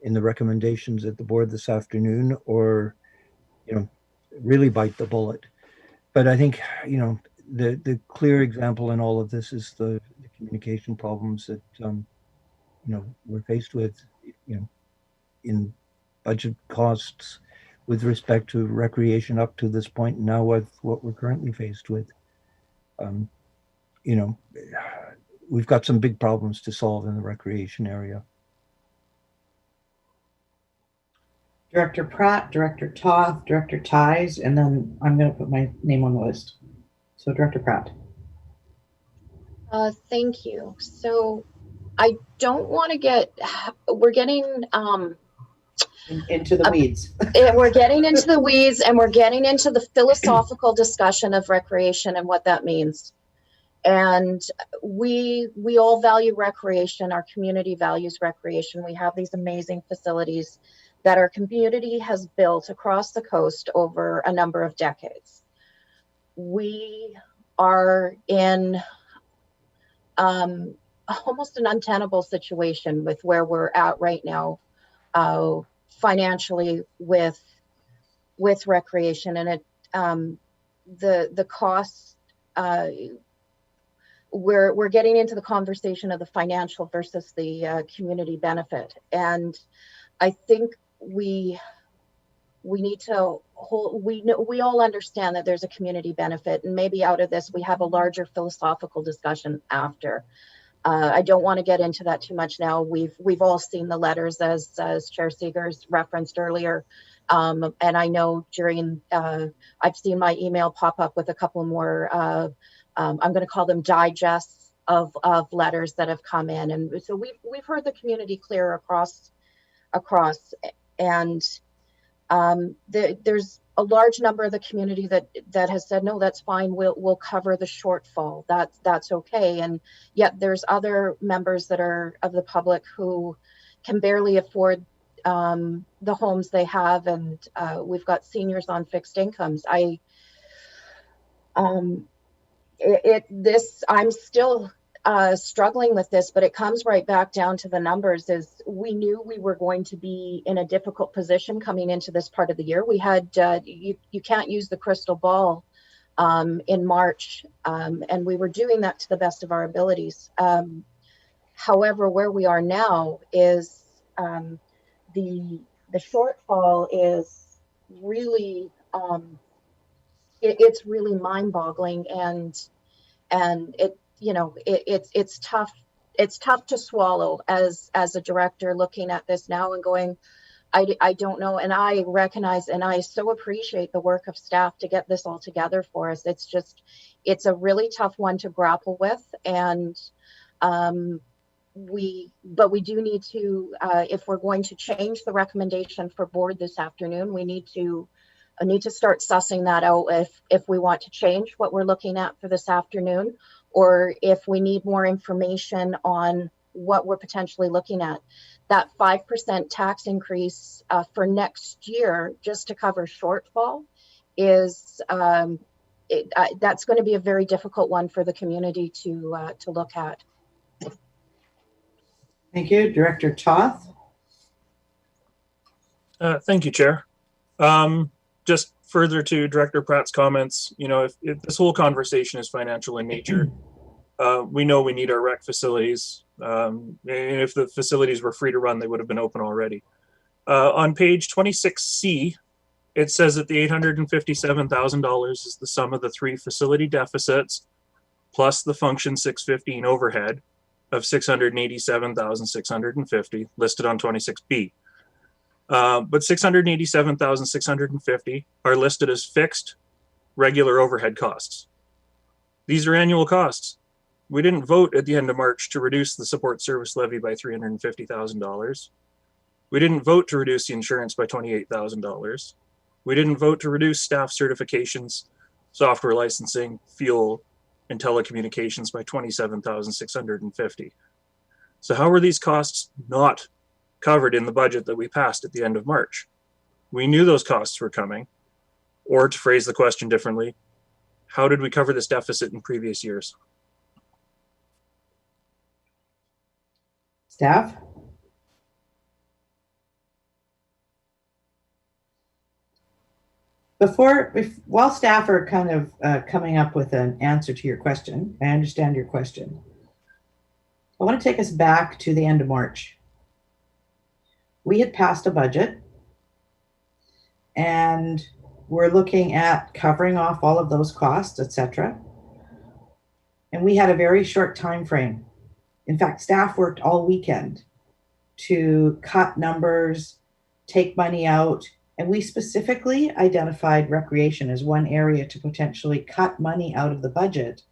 in the recommendations at the board this afternoon, or, really bite the bullet. But I think, the clear example in all of this is the communication problems that, we're faced with, in budget costs with respect to recreation up to this point, and now with what we're currently faced with. We've got some big problems to solve in the recreation area. Director Pratt, Director Toth, Director Ties, and then I'm going to put my name on the list. So Director Pratt. Thank you. So I don't want to get, we're getting into the weeds. We're getting into the weeds, and we're getting into the philosophical discussion of recreation and what that means. And we all value recreation. Our community values recreation. We have these amazing facilities that our community has built across the coast over a number of decades. We are in almost an untenable situation with where we're at right now, financially with recreation, and the costs. We're getting into the conversation of the financial versus the community benefit, and I think we need to hold. We all understand that there's a community benefit, and maybe out of this we have a larger philosophical discussion after. I don't want to get into that too much now. We've all seen the letters, as Chair Seegers referenced earlier, and I know during I've seen my email pop up with a couple more. I'm going to call them digests of letters that have come in, and so we've heard the community clear across, and there's a large number of the community that has said, no, that's fine, we'll cover the shortfall, that's okay. And yet there's other members that are of the public who can barely afford the homes they have, and we've got seniors on fixed incomes. I'm still struggling with this, but it comes right back down to the numbers. Is we knew we were going to be in a difficult position coming into this part of the year. We had you can't use the crystal ball in March, and we were doing that to the best of our abilities. However, where we are now is the shortfall is really it's really mind-boggling, and it, you know, it's tough. It's tough to swallow as a director looking at this now and going, I don't know. And I recognize and I so appreciate the work of staff to get this all together for us. It's a really tough one to grapple with. And we do need to, if we're going to change the recommendation for board this afternoon, we need to start sussing that out if we want to change what we're looking at for this afternoon, or if we need more information on what we're potentially looking at. That 5% tax increase for next year, just to cover shortfall, is that's going to be a very difficult one for the community to look at. Thank you. Director Toth. Thank you, Chair. Just further to Director Pratt's comments, you know, if this whole conversation is financial in nature, we know we need our rec facilities. And if the facilities were free to run, they would have been open already. On page 26C, it says that the $857,000 is the sum of the 3 facility deficits plus the function 615 overhead of $687,650 listed on 26B. But $687,650 are listed as fixed, regular overhead costs. These are annual costs. We didn't vote at the end of March to reduce the support service levy by $350,000. We didn't vote to reduce the insurance by $28,000. We didn't vote to reduce staff certifications, software licensing, fuel, and telecommunications by $27,650. So how are these costs not covered in the budget that we passed at the end of March? We knew those costs were coming. Or to phrase the question differently, how did we cover this deficit in previous years? Staff. While staff are kind of coming up with an answer to your question, I understand your question. I want to take us back to the end of March. We had passed a budget and we're looking at covering off all of those costs, etc. And we had a very short time frame. In fact, staff worked all weekend to cut numbers, take money out, and we specifically identified recreation as one area to potentially cut money out of the budget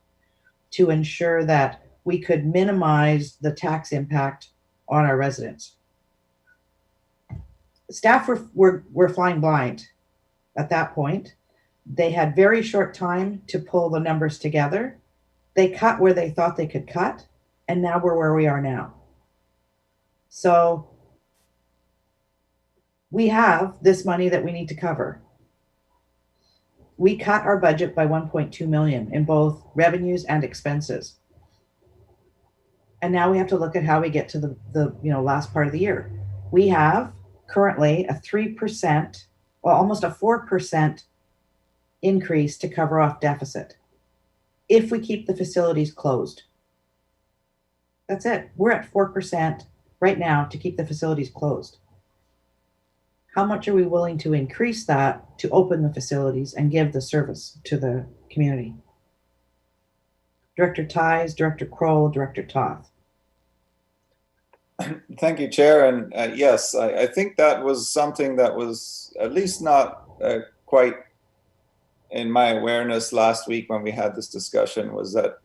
to ensure that we could minimize the tax impact on our residents. Staff were flying blind at that point. They had very short time to pull the numbers together. They cut where they thought they could cut, and now we're where we are now. So we have this money that we need to cover. We cut our budget by 1.2 million in both revenues and expenses. And now we have to look at how we get to the last part of the year. We have currently a 3%, well, almost a 4% increase to cover off deficit if we keep the facilities closed. That's it. We're at 4% right now to keep the facilities closed. How much are we willing to increase that to open the facilities and give the service to the community? Director Ties, Director Kroll, Director Toth. Thank you, Chair. And yes, I think that was something that was at least not quite in my awareness last week when we had this discussion, was that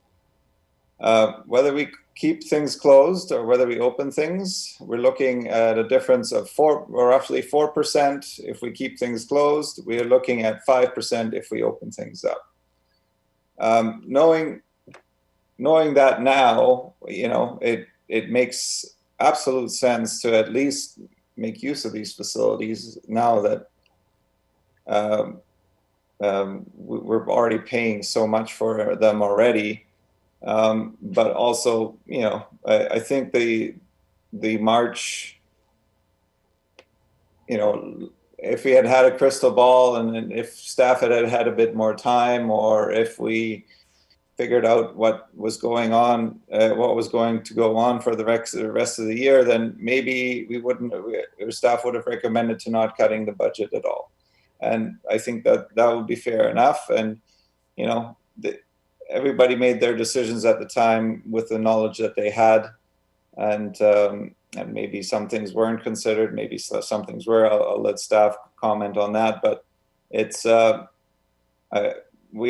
whether we keep things closed or whether we open things, we're looking at a difference of roughly 4% if we keep things closed. We are looking at 5% if we open things up. Knowing that now, it makes absolute sense to at least make use of these facilities now that we're already paying so much for them already. But also, you know, I think the March, you know, if we had had a crystal ball and if staff had had a bit more time, or if we figured out what was going on, what was going to go on for the rest of the year, then maybe our staff would have recommended to not cutting the budget at all. And I think that would be fair enough. And, you know, everybody made their decisions at the time with the knowledge that they had. And maybe some things weren't considered, maybe some things were. I'll let staff comment on that. But it's, we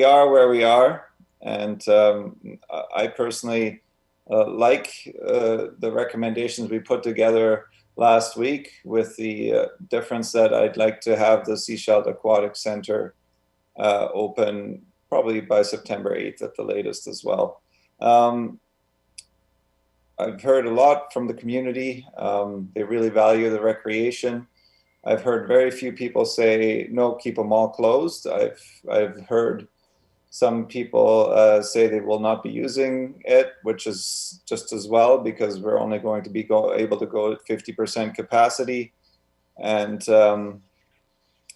are where we are. And I personally like the recommendations we put together last week, with the difference that I'd like to have the Seashell Aquatic Center open probably by September 8th at the latest as well. I've heard a lot from the community. They really value the recreation. I've heard very few people say, no, keep them all closed. I've heard some people say they will not be using it, which is just as well, because we're only going to be able to go at 50% capacity. And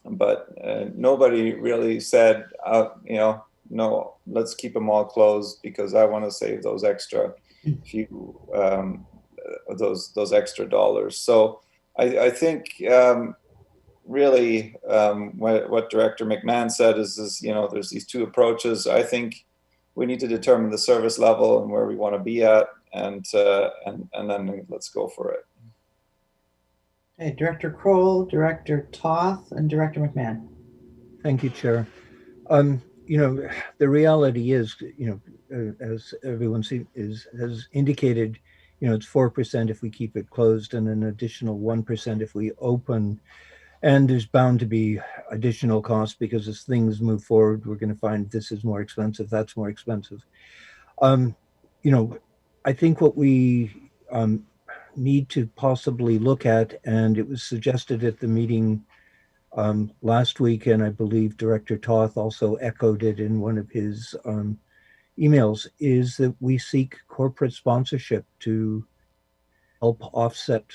but nobody really said, you know, no, let's keep them all closed, because I want to save those extra few those extra dollars. So I think really what Director McMahon said is, you know, there's these two approaches. I think we need to determine the service level and where we want to be at, and then let's go for it. Okay, Director Kroll, Director Toth, and Director McMahon. Thank you, Chair. You know, the reality is, you know, as everyone has indicated, you know, it's 4% if we keep it closed and an additional 1% if we open. And there's bound to be additional costs, because as things move forward, we're going to find this is more expensive, that's more expensive. You know, I think what we need to possibly look at, and it was suggested at the meeting last week, and I believe Director Toth also echoed it in one of his emails, is that we seek corporate sponsorship to help offset,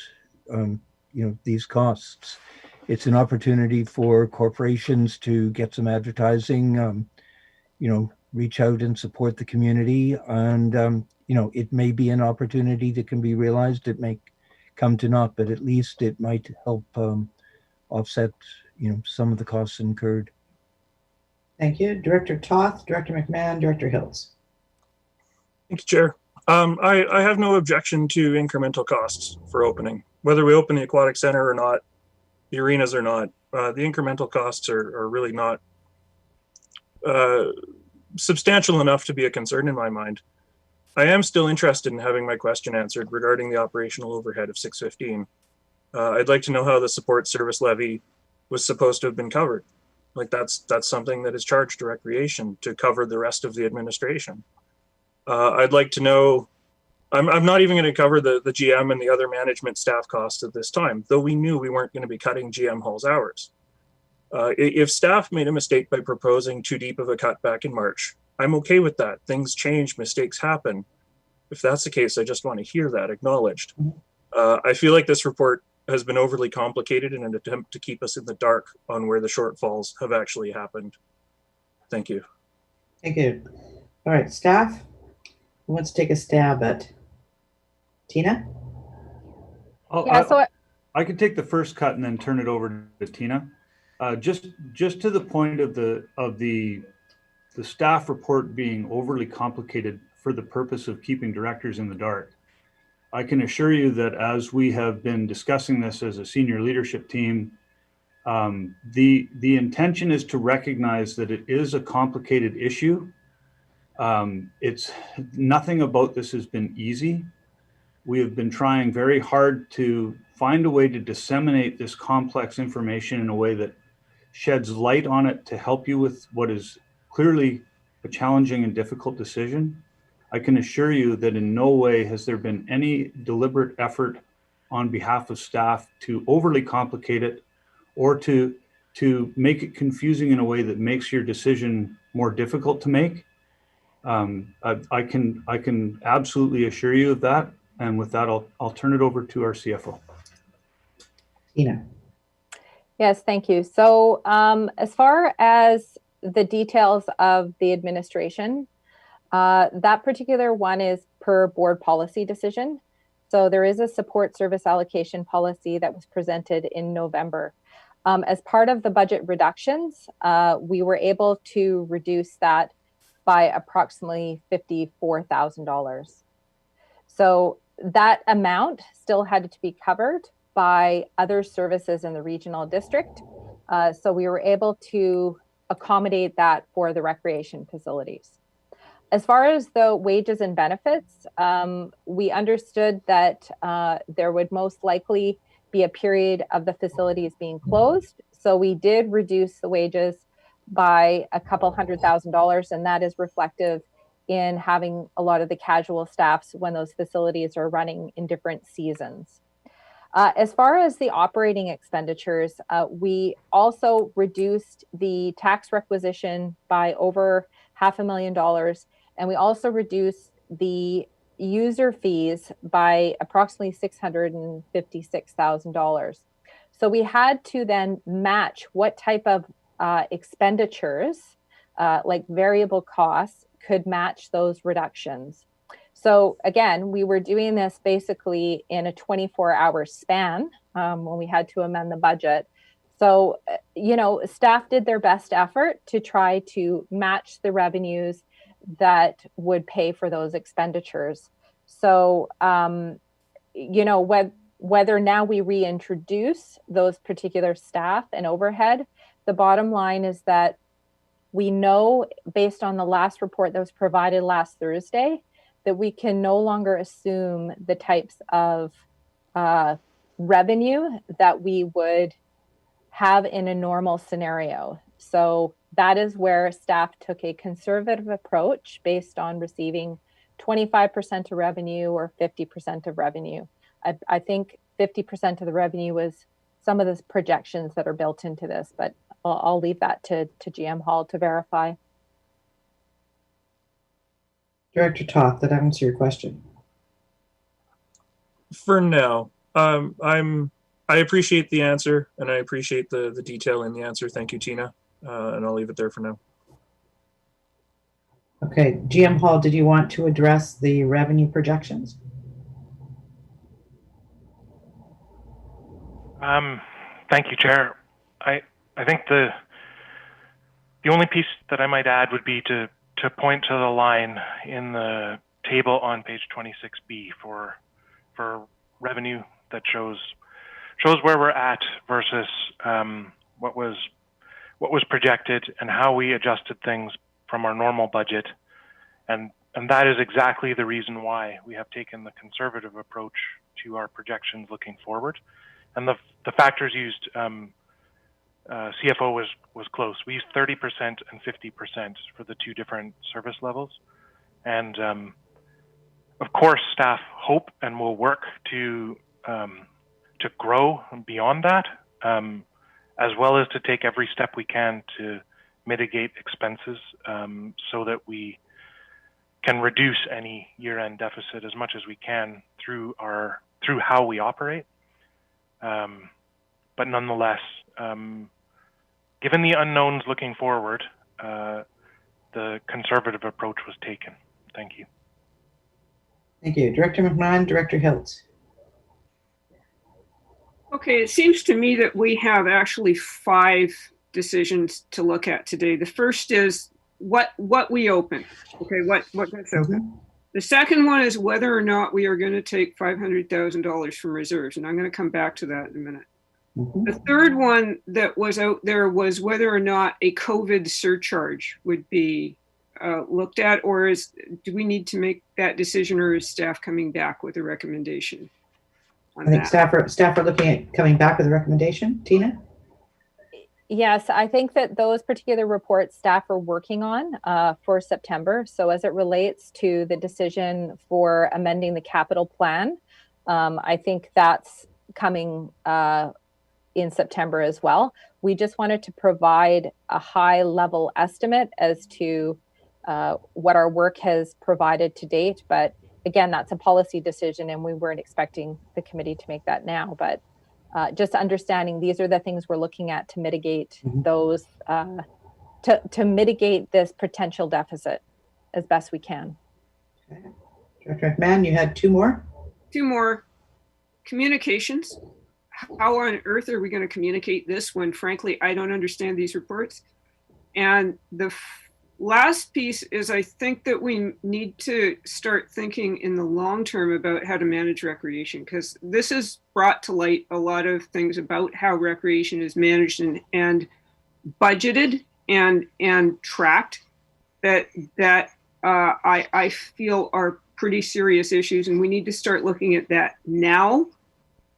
you know, these costs. It's an opportunity for corporations to get some advertising, you know, reach out and support the community. And, you know, it may be an opportunity that can be realized. It may come to naught, but at least it might help offset, you know, some of the costs incurred. Thank you. Director Toth, Director McMahon, Director Hills. Thank you, Chair. I have no objection to incremental costs for opening, whether we open the aquatic center or not, the arenas or not. The incremental costs are really not substantial enough to be a concern in my mind. I am still interested in having my question answered regarding the operational overhead of 615. I'd like to know how the support service levy was supposed to have been covered. Like that's something that is charged to recreation to cover the rest of the administration. I'd like to know, I'm not even going to cover the GM and the other management staff costs at this time, though we knew we weren't going to be cutting GM Hall's hours. If staff made a mistake by proposing too deep of a cut back in March, I'm okay with that. Things change, mistakes happen. If that's the case, I just want to hear that acknowledged. I feel like this report has been overly complicated in an attempt to keep us in the dark on where the shortfalls have actually happened. Thank you. Thank you. All right, staff, who wants to take a stab at Tina? I could take the first cut and then turn it over to Tina. Just to the point of the staff report being overly complicated for the purpose of keeping directors in the dark. I can assure you that as we have been discussing this as a senior leadership team, the intention is to recognize that it is a complicated issue. It's nothing about this has been easy. We have been trying very hard to find a way to disseminate this complex information in a way that sheds light on it to help you with what is clearly a challenging and difficult decision. I can assure you that in no way has there been any deliberate effort on behalf of staff to overly complicate it or to make it confusing in a way that makes your decision more difficult to make. I can absolutely assure you of that. And with that, I'll turn it over to our CFO. Tina. Yes, thank you. So as far as the details of the administration, that particular one is per board policy decision. So there is a support service allocation policy that was presented in November. As part of the budget reductions, we were able to reduce that by approximately $54,000. So that amount still had to be covered by other services in the regional district. So we were able to accommodate that for the recreation facilities. As far as the wages and benefits, we understood that there would most likely be a period of the facilities being closed. So we did reduce the wages by a couple $100,000, and that is reflective in having a lot of the casual staffs when those facilities are running in different seasons. As far as the operating expenditures, we also reduced the tax requisition by over $500,000, and we also reduced the user fees by approximately $656,000. So we had to then match what type of expenditures, like variable costs, could match those reductions. So again, we were doing this basically in a 24-hour span when we had to amend the budget. So, staff did their best effort to try to match the revenues that would pay for those expenditures. So, whether now we reintroduce those particular staff and overhead, the bottom line is that we know, based on the last report that was provided last Thursday, that we can no longer assume the types of revenue that we would have in a normal scenario. So that is where staff took a conservative approach based on receiving 25% of revenue or 50% of revenue. I think 50% of the revenue was some of the projections that are built into this, but I'll leave that to GM Hall to verify. Director Toth, did I answer your question? For now, I appreciate the answer, and I appreciate the detail in the answer. Thank you, Tina. And I'll leave it there for now. Okay, GM Hall, did you want to address the revenue projections? Thank you, Chair. I think the only piece that I might add would be to point to the line in the table on page 26B for revenue that shows where we're at versus what was projected and how we adjusted things from our normal budget, and that is exactly the reason why we have taken the conservative approach to our projections looking forward. And the factors used, CFO was close. We used 30% and 50% for the two different service levels, and of course, staff hope and will work to grow beyond that, as well as to take every step we can to mitigate expenses so that we can reduce any year-end deficit as much as we can through how we operate. But nonetheless, given the unknowns looking forward, the conservative approach was taken. Thank you. Thank you. Director McMahon, Director Hiltz. Okay, it seems to me that we have actually 5 decisions to look at today. The first is what we open. Okay, what gets open. The second one is whether or not we are going to take $500,000 from reserves, and I'm going to come back to that in a minute. The third one that was out there was whether or not a COVID surcharge would be looked at, or do we need to make that decision, or is staff coming back with a recommendation? I think staff are looking at coming back with a recommendation. Tina? Yes, I think that those particular reports staff are working on for September. So as it relates to the decision for amending the capital plan, I think that's coming in September as well. We just wanted to provide a high level estimate as to what our work has provided to date. But again, that's a policy decision, and we weren't expecting the committee to make that now. But just understanding these are the things we're looking at to mitigate those, to mitigate this potential deficit as best we can. Okay. Director McMahon, you had two more? Two more. Communications. How on earth are we going to communicate this when, frankly, I don't understand these reports? And the last piece is I think that we need to start thinking in the long term about how to manage recreation, because this has brought to light a lot of things about how recreation is managed and budgeted and tracked that I feel are pretty serious issues, and we need to start looking at that now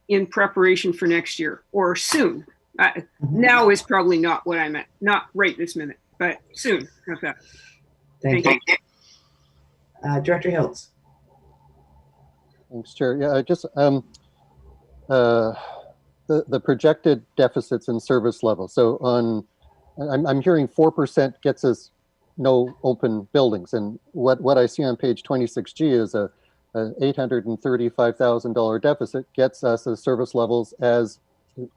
in preparation for next year or soon. Now is probably not what I meant, not right this minute, but soon. Okay. Thank you. Director Hiltz. Thanks, Chair. Yeah, I just the projected deficits in service level. So I'm hearing 4% gets us no open buildings, and what I see on page 26G is a $835,000 deficit gets us the service levels as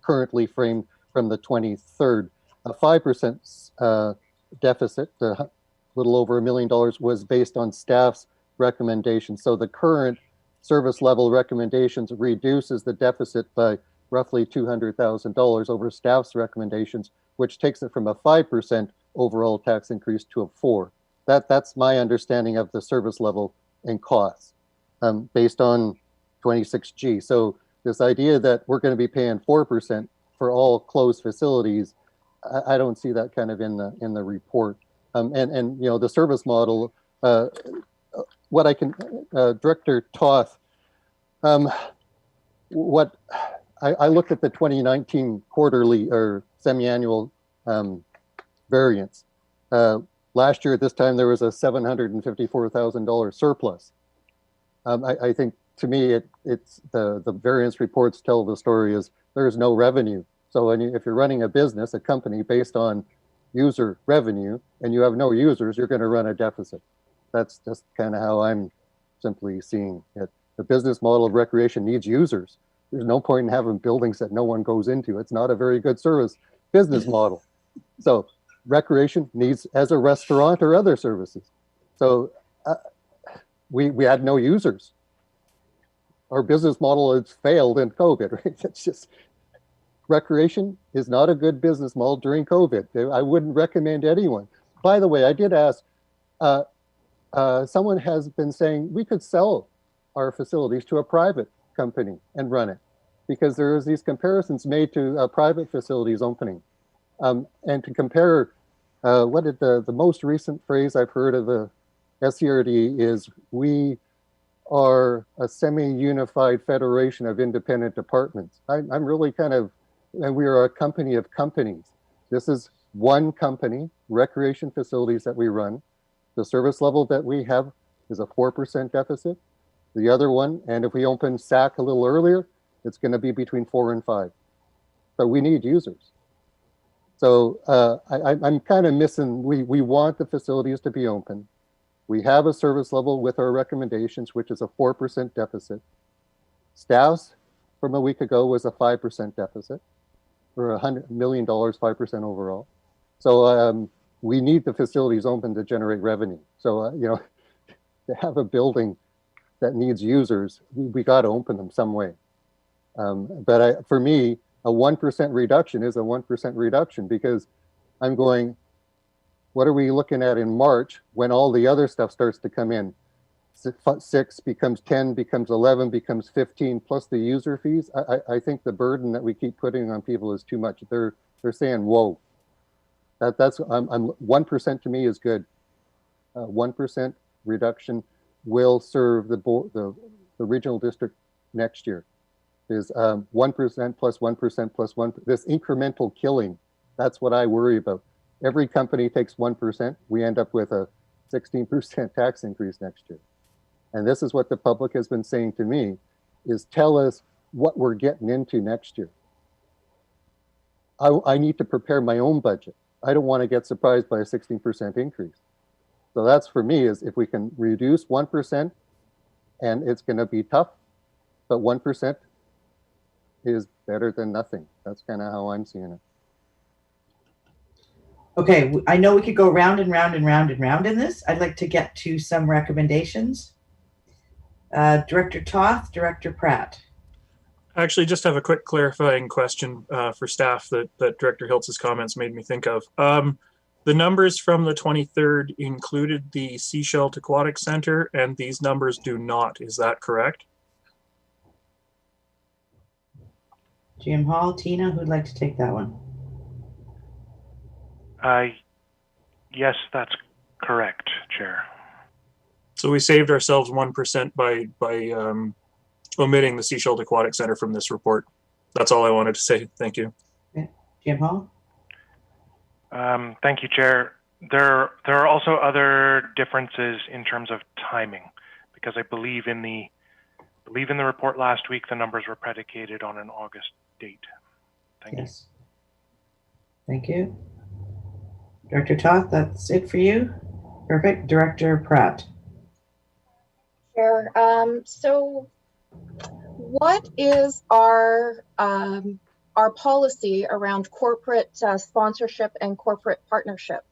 currently framed from the 23rd. A 5% deficit, a little over $1 million, was based on staff's recommendations. So the current service level recommendations reduces the deficit by roughly $200,000 over staff's recommendations, which takes it from a 5% overall tax increase to a 4%. That's my understanding of the service level and costs based on 26G. So this idea that we're going to be paying 4% for all closed facilities, I don't see that kind of in the report. And you know, the service model, what I can, Director Toth, what I looked at the 2019 quarterly or semi-annual variance. Last year at this time, there was a $754,000 surplus. I think to me, it's the variance reports tell the story is there's no revenue. So if you're running a business, a company based on user revenue, and you have no users, you're going to run a deficit. That's just kind of how I'm simply seeing it. The business model of recreation needs users. There's no point in having buildings that no one goes into. It's not a very good service business model. So recreation needs as a restaurant or other services. So we had no users. Our business model has failed in COVID, right? It's just, recreation is not a good business model during COVID. I wouldn't recommend anyone. By the way, I did ask, someone has been saying we could sell our facilities to a private company and run it, because there is these comparisons made to private facilities opening. And to compare, what did the most recent phrase I've heard of the SCRD is, we are a semi-unified federation of independent departments. I'm really kind of, and we are a company of companies. This is one company, recreation facilities that we run. The service level that we have is a 4% deficit. The other one, and if we open SAC a little earlier, it's going to be between 4 and 5. But we need users. So I'm kind of missing, we want the facilities to be open. We have a service level with our recommendations, which is a 4% deficit. Staff's from a week ago was a 5% deficit, or $100 million, 5% overall. So we need the facilities open to generate revenue. So, you know, to have a building that needs users, we got to open them some way. But for me, a 1% reduction is a 1% reduction, because I'm going, what are we looking at in March when all the other stuff starts to come in? 6 becomes 10, becomes 11, becomes 15, plus the user fees. I think the burden that we keep putting on people is too much. They're saying, whoa, that's 1% to me is good. 1% reduction will serve the regional district next year. Is 1% plus 1% plus 1. This incremental killing, that's what I worry about. Every company takes 1%. We end up with a 16% tax increase next year. And this is what the public has been saying to me, is tell us what we're getting into next year. I need to prepare my own budget. I don't want to get surprised by a 16% increase. So that's for me, is if we can reduce 1%, and it's going to be tough, but 1% is better than nothing. That's kind of how I'm seeing it. Okay, I know we could go round and round and round and round in this. I'd like to get to some recommendations. Director Toth, Director Pratt. I actually just have a quick clarifying question for staff that Director Hiltz's comments made me think of. The numbers from the 23rd included the Seashell Aquatic Center, and these numbers do not. Is that correct? Jim Hall, Tina, who'd like to take that one? Yes, that's correct, Chair. So we saved ourselves 1% by omitting the Seashell Aquatic Center from this report. That's all I wanted to say. Thank you. Okay. Jim Hall? Thank you, Chair. There are also other differences in terms of timing, because I believe in the report last week, the numbers were predicated on an August date. Thank you. Thank you. Director Toth, that's it for you? Perfect. Director Pratt. Chair, so what is our policy around corporate sponsorship and corporate partnership?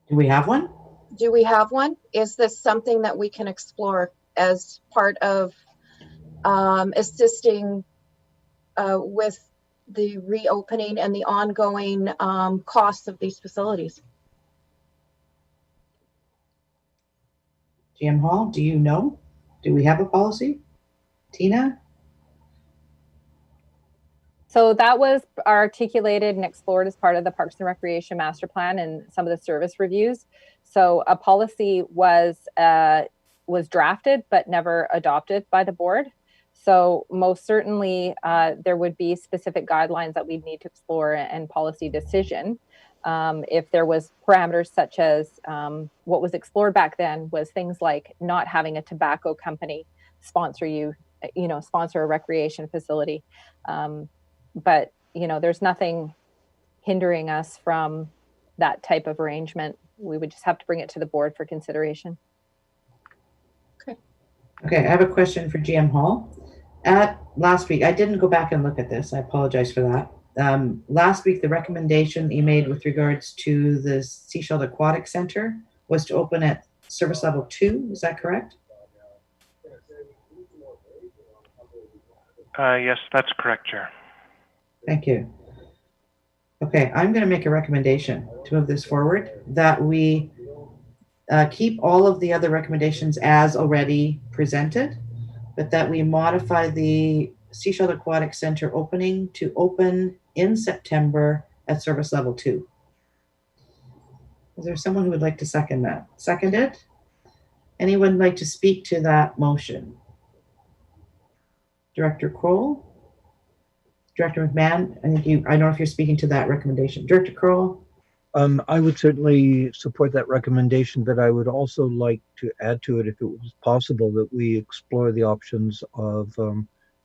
Do we have one? Do we have one? Is this something that we can explore as part of assisting with the reopening and the ongoing costs of these facilities? Jim Hall, do you know? Do we have a policy? Tina? So that was articulated and explored as part of the Parks and Recreation Master Plan and some of the service reviews. So a policy was drafted but never adopted by the board. So most certainly there would be specific guidelines that we'd need to explore and policy decision. If there was parameters such as what was explored back then was things like not having a tobacco company sponsor a recreation facility. But, there's nothing hindering us from that type of arrangement. We would just have to bring it to the board for consideration. Okay, I have a question for GM Hall. Last week, I didn't go back and look at this. I apologize for that. Last week, the recommendation you made with regards to the Seashell Aquatic Center was to open at service level 2. Is that correct? Yes, that's correct, Chair. Thank you. Okay, I'm going to make a recommendation to move this forward, that we keep all of the other recommendations as already presented, but that we modify the Seashell Aquatic Center opening to open in September at service level 2. Is there someone who would like to second that? Second it? Anyone like to speak to that motion? Director Kroll? Director McMahon, I don't know if you're speaking to that recommendation. Director Kroll? I would certainly support that recommendation, but I would also like to add to it, if it was possible, that we explore the options of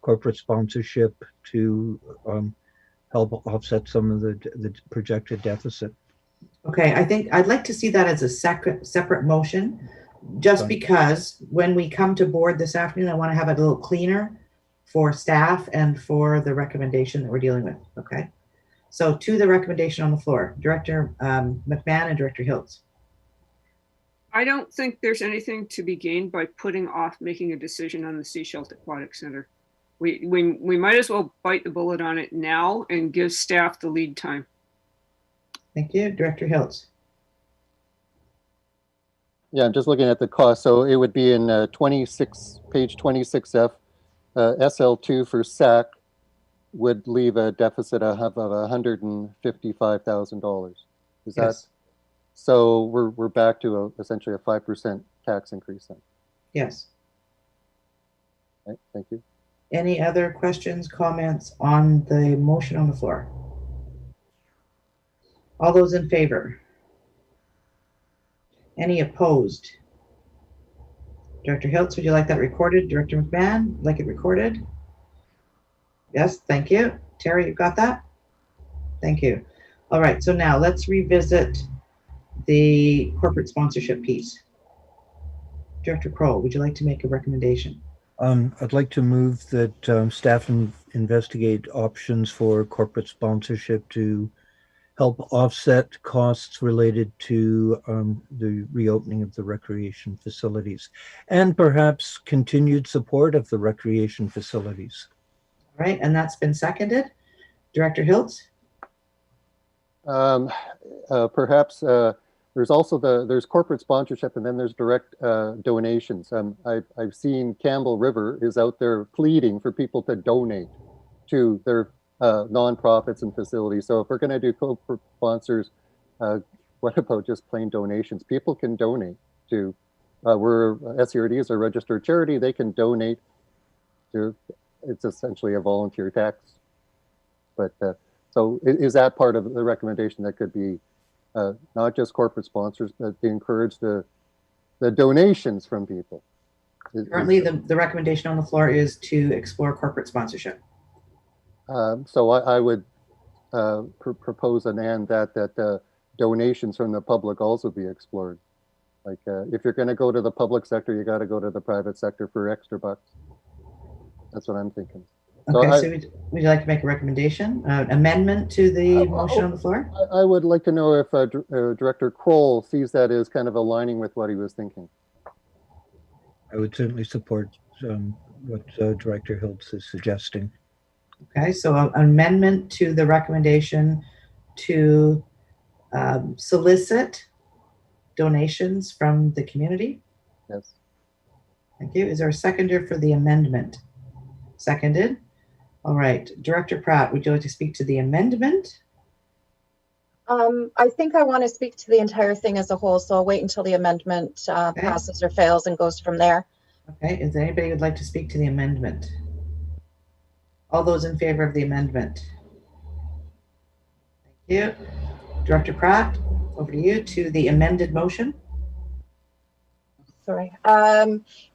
corporate sponsorship to help offset some of the projected deficit. Okay, I think I'd like to see that as a separate motion, just because when we come to board this afternoon, I want to have it a little cleaner for staff and for the recommendation that we're dealing with. Okay, so to the recommendation on the floor, Director McMahon and Director Hiltz. I don't think there's anything to be gained by putting off making a decision on the Seashell Aquatic Center. We might as well bite the bullet on it now and give staff the lead time. Thank you. Director Hiltz. Yeah, I'm just looking at the cost. So it would be in page 26F. SL2 for SAC would leave a deficit of $155,000. Is that? Yes. So we're back to essentially a 5% tax increase then. Yes. Okay, thank you. Any other questions, comments on the motion on the floor? All those in favor? Any opposed? Director Hiltz, would you like that recorded? Director McMahon, like it recorded? Yes, thank you. Terry, you got that? Thank you. All right, so now let's revisit the corporate sponsorship piece. Director Kroll, would you like to make a recommendation? I'd like to move that staff investigate options for corporate sponsorship to help offset costs related to the reopening of the recreation facilities and perhaps continued support of the recreation facilities. All right, and that's been seconded. Director Hiltz? Perhaps there's also there's corporate sponsorship, and then there's direct donations. I've seen Campbell River is out there pleading for people to donate to their nonprofits and facilities. So if we're going to do corporate sponsors, what about just plain donations? People can donate to, we're SCRD is a registered charity. They can donate to, it's essentially a volunteer tax. But so is that part of the recommendation that could be not just corporate sponsors, but to encourage the donations from people? Currently, the recommendation on the floor is to explore corporate sponsorship. So I would propose an and that donations from the public also be explored. Like if you're going to go to the public sector, you got to go to the private sector for extra bucks. That's what I'm thinking. Okay, so would you like to make a recommendation, amendment to the motion on the floor? I would like to know if Director Kroll sees that as kind of aligning with what he was thinking. I would certainly support what Director Hiltz is suggesting. Okay, so an amendment to the recommendation to solicit donations from the community. Yes. Thank you. Is there a seconder for the amendment? Seconded. All right, Director Pratt, would you like to speak to the amendment? I think I want to speak to the entire thing as a whole, so I'll wait until the amendment passes or fails and goes from there. Okay, is there anybody who would like to speak to the amendment? All those in favor of the amendment? Thank you. Director Pratt, over to you to the amended motion. Sorry.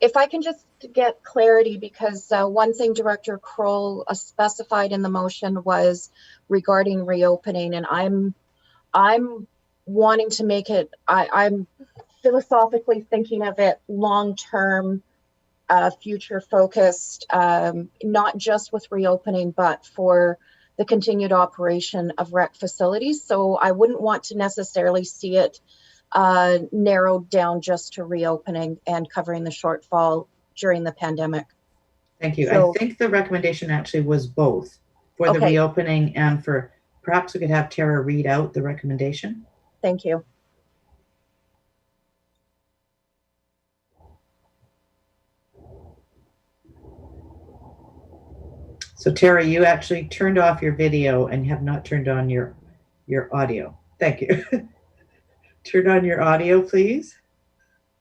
If I can just get clarity, because one thing Director Kroll specified in the motion was regarding reopening, and I'm wanting to make it, I'm philosophically thinking of it long-term, future focused, not just with reopening, but for the continued operation of rec facilities. So I wouldn't want to necessarily see it narrowed down just to reopening and covering the shortfall during the pandemic. Thank you. So, I think the recommendation actually was both for the reopening and for, perhaps we could have Tara read out the recommendation. Thank you. So Tara, you actually turned off your video and have not turned on your audio. Thank you. Turn on your audio, please.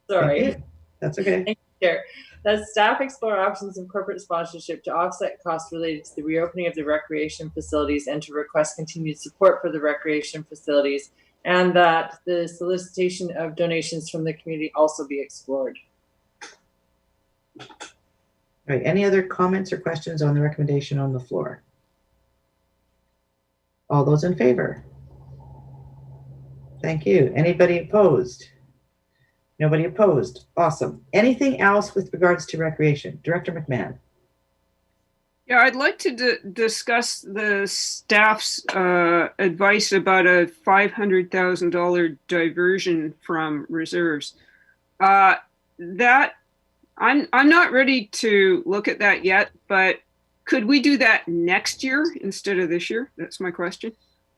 Sorry. That's okay. Thank you, Chair. That staff explore options of corporate sponsorship to offset costs related to the reopening of the recreation facilities and to request continued support for the recreation facilities, and that the solicitation of donations from the community also be explored. All right. Any other comments or questions on the recommendation on the floor? All those in favor? Thank you. Anybody opposed? Nobody opposed. Awesome. Anything else with regards to recreation? Director McMahon. Yeah, I'd like to discuss the staff's advice about a $500,000 diversion from reserves. That I'm not ready to look at that yet, but could we do that next year instead of this year? That's my question.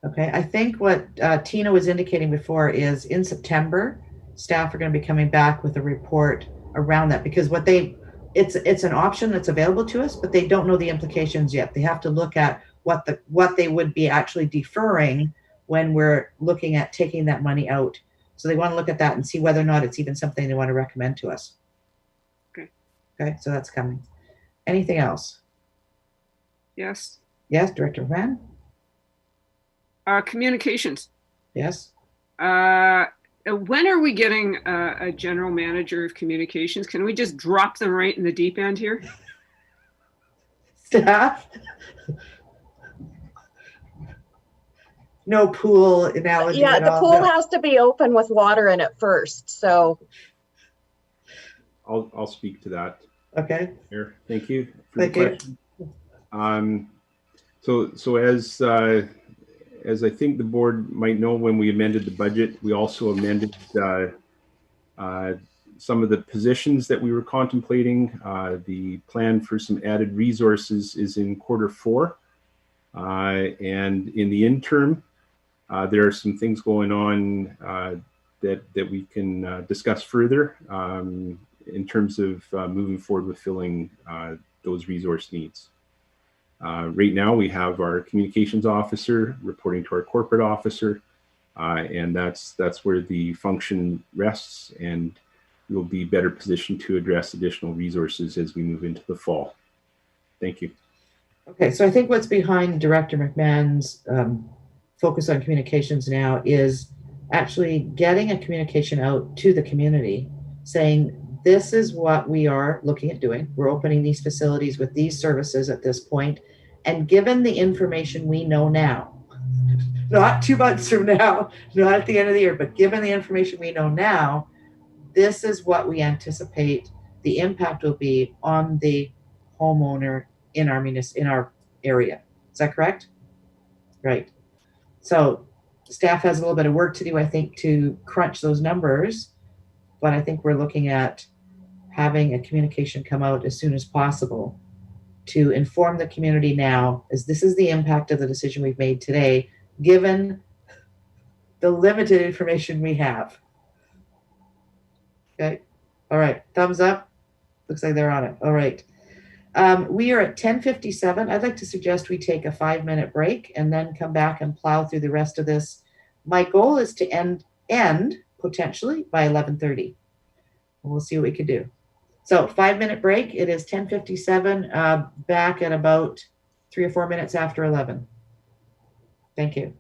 Okay, I think what Tina was indicating before is in September, staff are going to be coming back with a report around that, because it's an option that's available to us, but they don't know the implications yet. They have to look at what they would be actually deferring when we're looking at taking that money out. So they want to look at that and see whether or not it's even something they want to recommend to us. Okay, so that's coming. Anything else? Yes. Yes, Director Van? Communications. Yes. When are we getting a general manager of communications? Can we just drop them right in the deep end here? Staff? no pool analogy Yeah, at the all. pool No. has to be open with water in it first. So I'll speak to that. Okay. Here, thank you for Thank the you. question. So as I think the board might know, when we amended the budget, we also amended some of the positions that we were contemplating. The plan for some added resources is in Q4. And in the interim, there are some things going on that we can discuss further in terms of moving forward with filling those resource needs. Right now, we have our communications officer reporting to our corporate officer, and that's where the function rests, and we'll be better positioned to address additional resources as we move into the fall. Thank you. Okay, so I think what's behind Director McMahon's focus on communications now is actually getting a communication out to the community saying, this is what we are looking at doing. We're opening these facilities with these services at this point. And given the information we know now, not 2 months from now, not at the end of the year, but given the information we know now, this is what we anticipate the impact will be on the homeowner in our area. Is that correct? Right. So staff has a little bit of work to do, I think, to crunch those numbers, but I think we're looking at having a communication come out as soon as possible to inform the community now, as this is the impact of the decision we've made today, given the limited information we have. Okay. All right. Thumbs up. Looks like they're on it. All right. We are at 10:57. I'd like to suggest we take a 5-minute break and then come back and plow through the rest of this. My goal is to end potentially by 11:30. We'll see what we can do. So 5-minute break. It is 10:57. Back at about 3 or 4 minutes after 11. Thank you.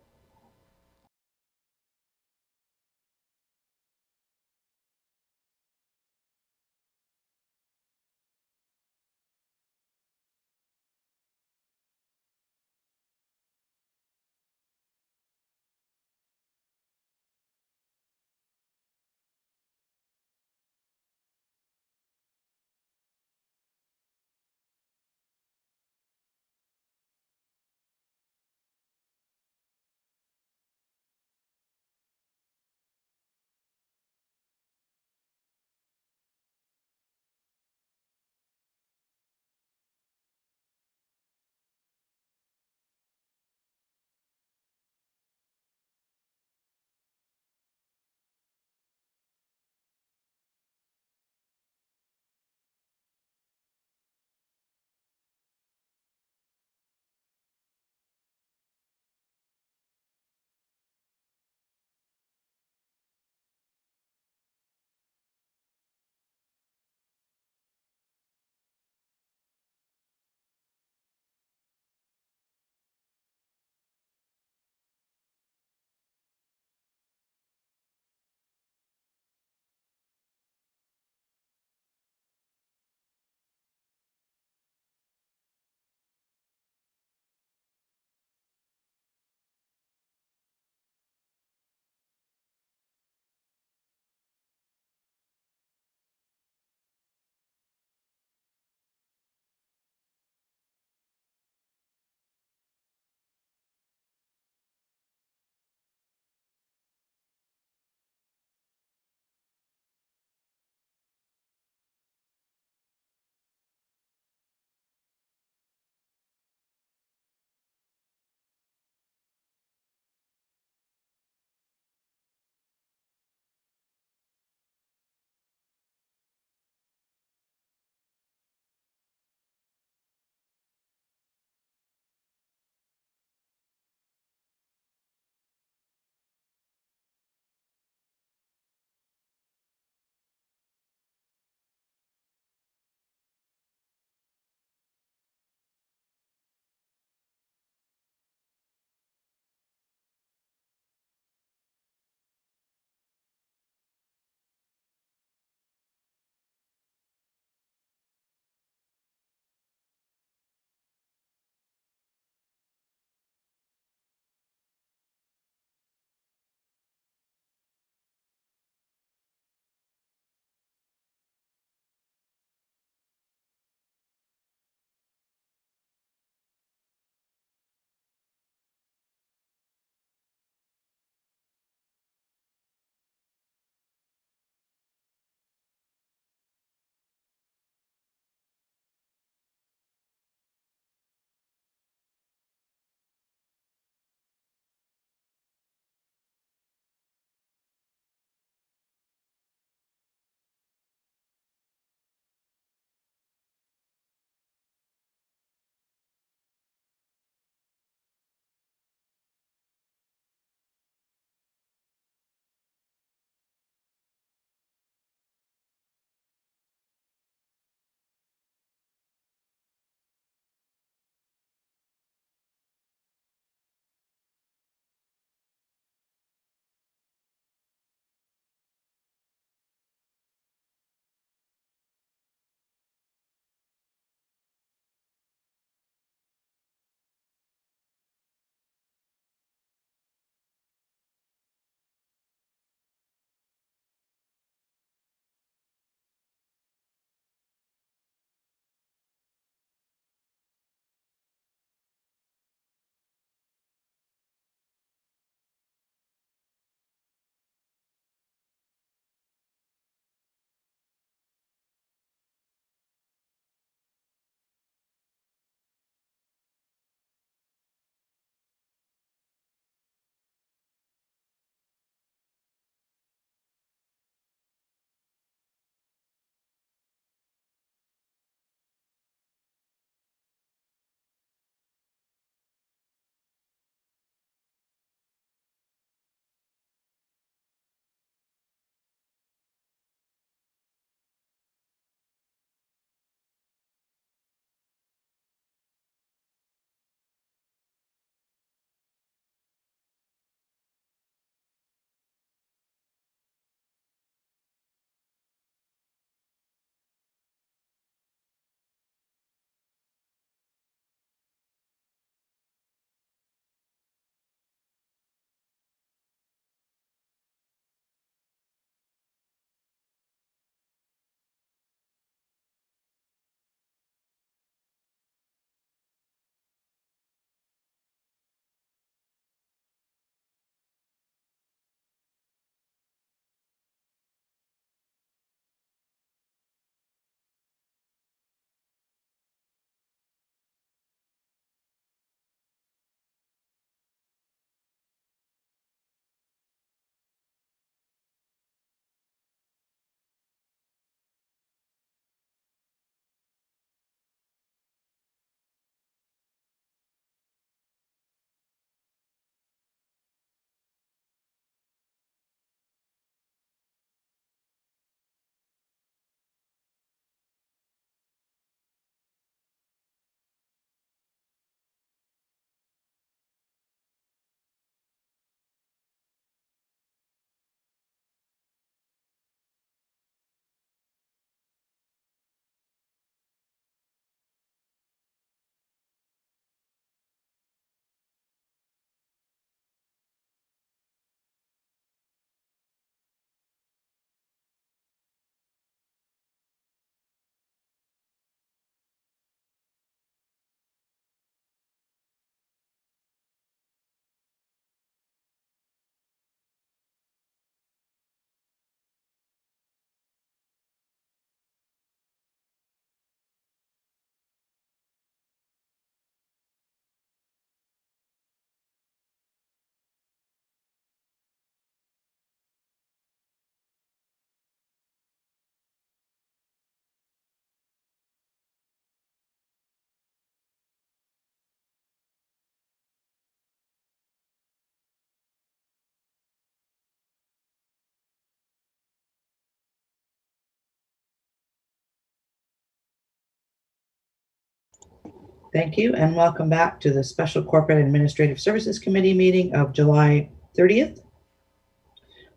Thank you, and welcome back to the Special Corporate Administrative Services Committee meeting of July 30th.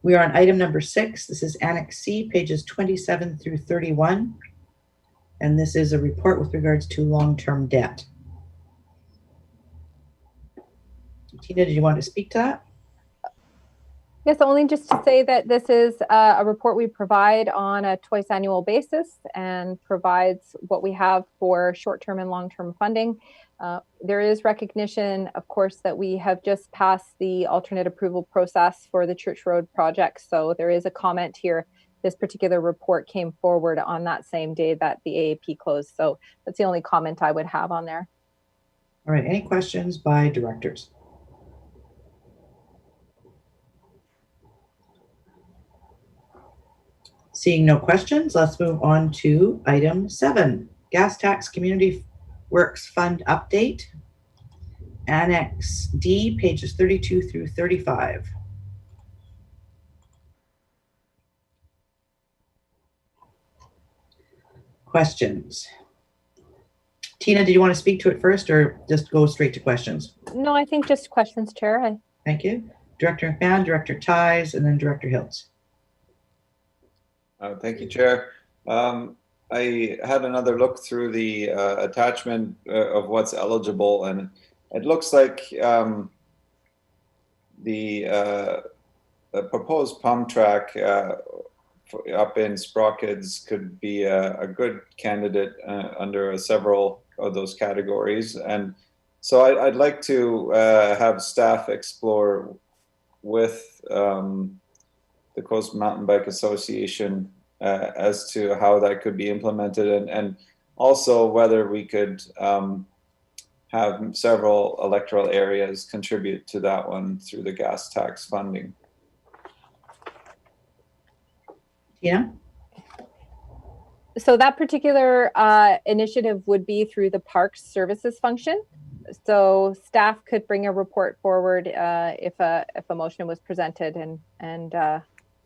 We are on item number 6. This is Annex C, pages 27 through 31. And this is a report with regards to long-term debt. Tina, did you want to speak to that? Yes, only just to say that this is a report we provide on a twice annual basis and provides what we have for short-term and long-term funding. There is recognition, of course, that we have just passed the alternate approval process for the Church Road project. So there is a comment here. This particular report came forward on that same day that the AAP closed. So that's the only comment I would have on there. All right, any questions by directors? Seeing no questions, let's move on to item 7, Gas Tax Community Works Fund Update, Annex D, pages 32 through 35. Questions? Tina, did you want to speak to it first or just go straight to questions? No, I think just questions, Chair. Thank you. Director McMahon, Director Ties, and then Director Hiltz. Thank you, Chair. I had another look through the attachment of what's eligible, and it looks like the proposed pump track up in Sprockets could be a good candidate under several of those categories. And so I'd like to have staff explore with the Coast Mountain Bike Association as to how that could be implemented, and also whether we could have several electoral areas contribute to that one through the gas tax funding. Yeah. So that particular initiative would be through the Parks Services function. So staff could bring a report forward if a motion was presented and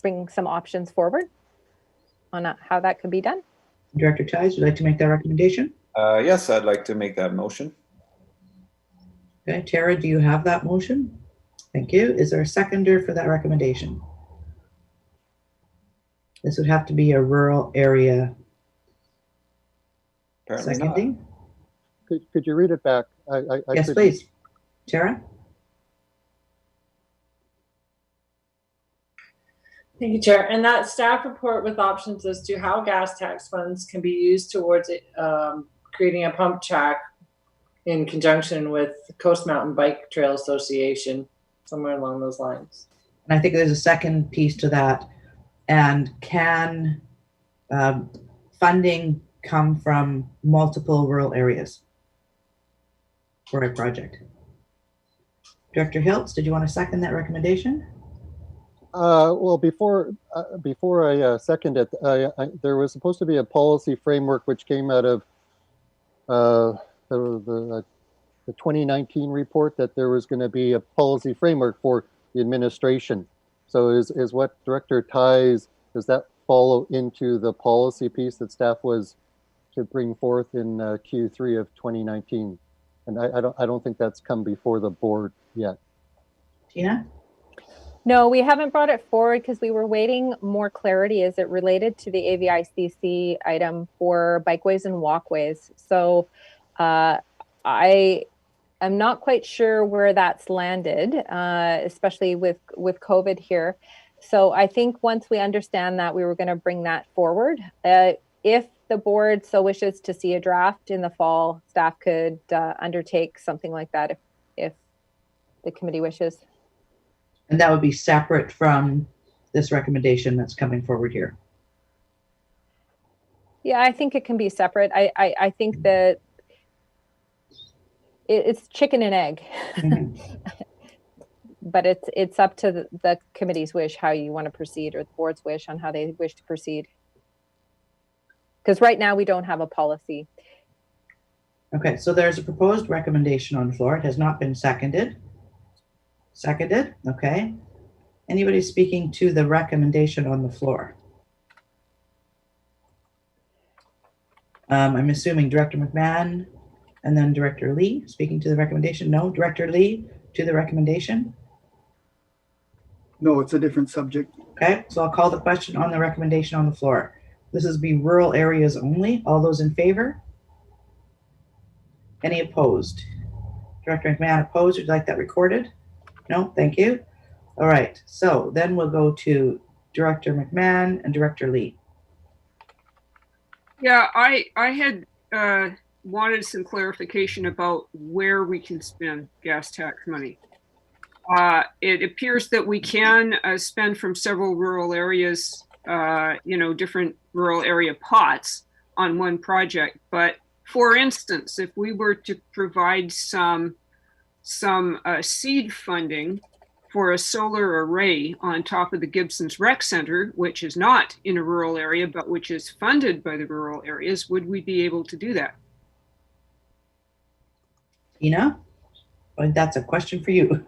bring some options forward on how that could be done. Director Ties, would you like to make that recommendation? Yes, I'd like to make that motion. Okay, Tara, do you have that motion? Thank you. Is there a seconder for that recommendation? This would have to be a rural area. Apparently seconding. Could you read it back? Yes, please. Tara? Thank you, Chair. And that staff report with options as to how gas tax funds can be used towards creating a pump track in conjunction with the Coast Mountain Bike Trail Association, somewhere along those lines. And I think there's a second piece to that. And can funding come from multiple rural areas for a project? Director Hiltz, did you want to second that recommendation? Well, before I second it, there was supposed to be a policy framework which came out of the 2019 report, that there was going to be a policy framework for the administration. So is what Director Ties, does that follow into the policy piece that staff was to bring forth in Q3 of 2019? And I don't think that's come before the board yet. Tina? No, we haven't brought it forward because we were waiting more clarity as it related to the AVICC item for bikeways and walkways. So I am not quite sure where that's landed, especially with COVID here. So I think once we understand that, we were going to bring that forward. If the board so wishes to see a draft in the fall, staff could undertake something like that if the committee wishes. And that would be separate from this recommendation that's coming forward here. Yeah, I think it can be separate. I think that it's chicken and egg, but it's up to the committee's wish how you want to proceed, or the board's wish on how they wish to proceed. Because right now we don't have a policy. Okay, so there's a proposed recommendation on the floor. It has not been seconded. Seconded, okay. Anybody speaking to the recommendation on the floor? I'm assuming Director McMahon, And then Director Lee, speaking to the recommendation. No. Director Lee, to the recommendation. No, it's a different subject. Okay, so I'll call the question on the recommendation on the floor. This is be rural areas only. All those in favor? Any opposed? Director McMahon opposed. Would you like that recorded? No, thank you. All right, so then we'll go to Director McMahon and Director Lee. Yeah, I had wanted some clarification about where we can spend gas tax money. It appears that we can spend from several rural areas, different rural area pots on one project. But for instance, if we were to provide some seed funding for a solar array on top of the Gibson's Rec Center, which is not in a rural area, but which is funded by the rural areas, would we be able to do that? Tina, that's a question for you.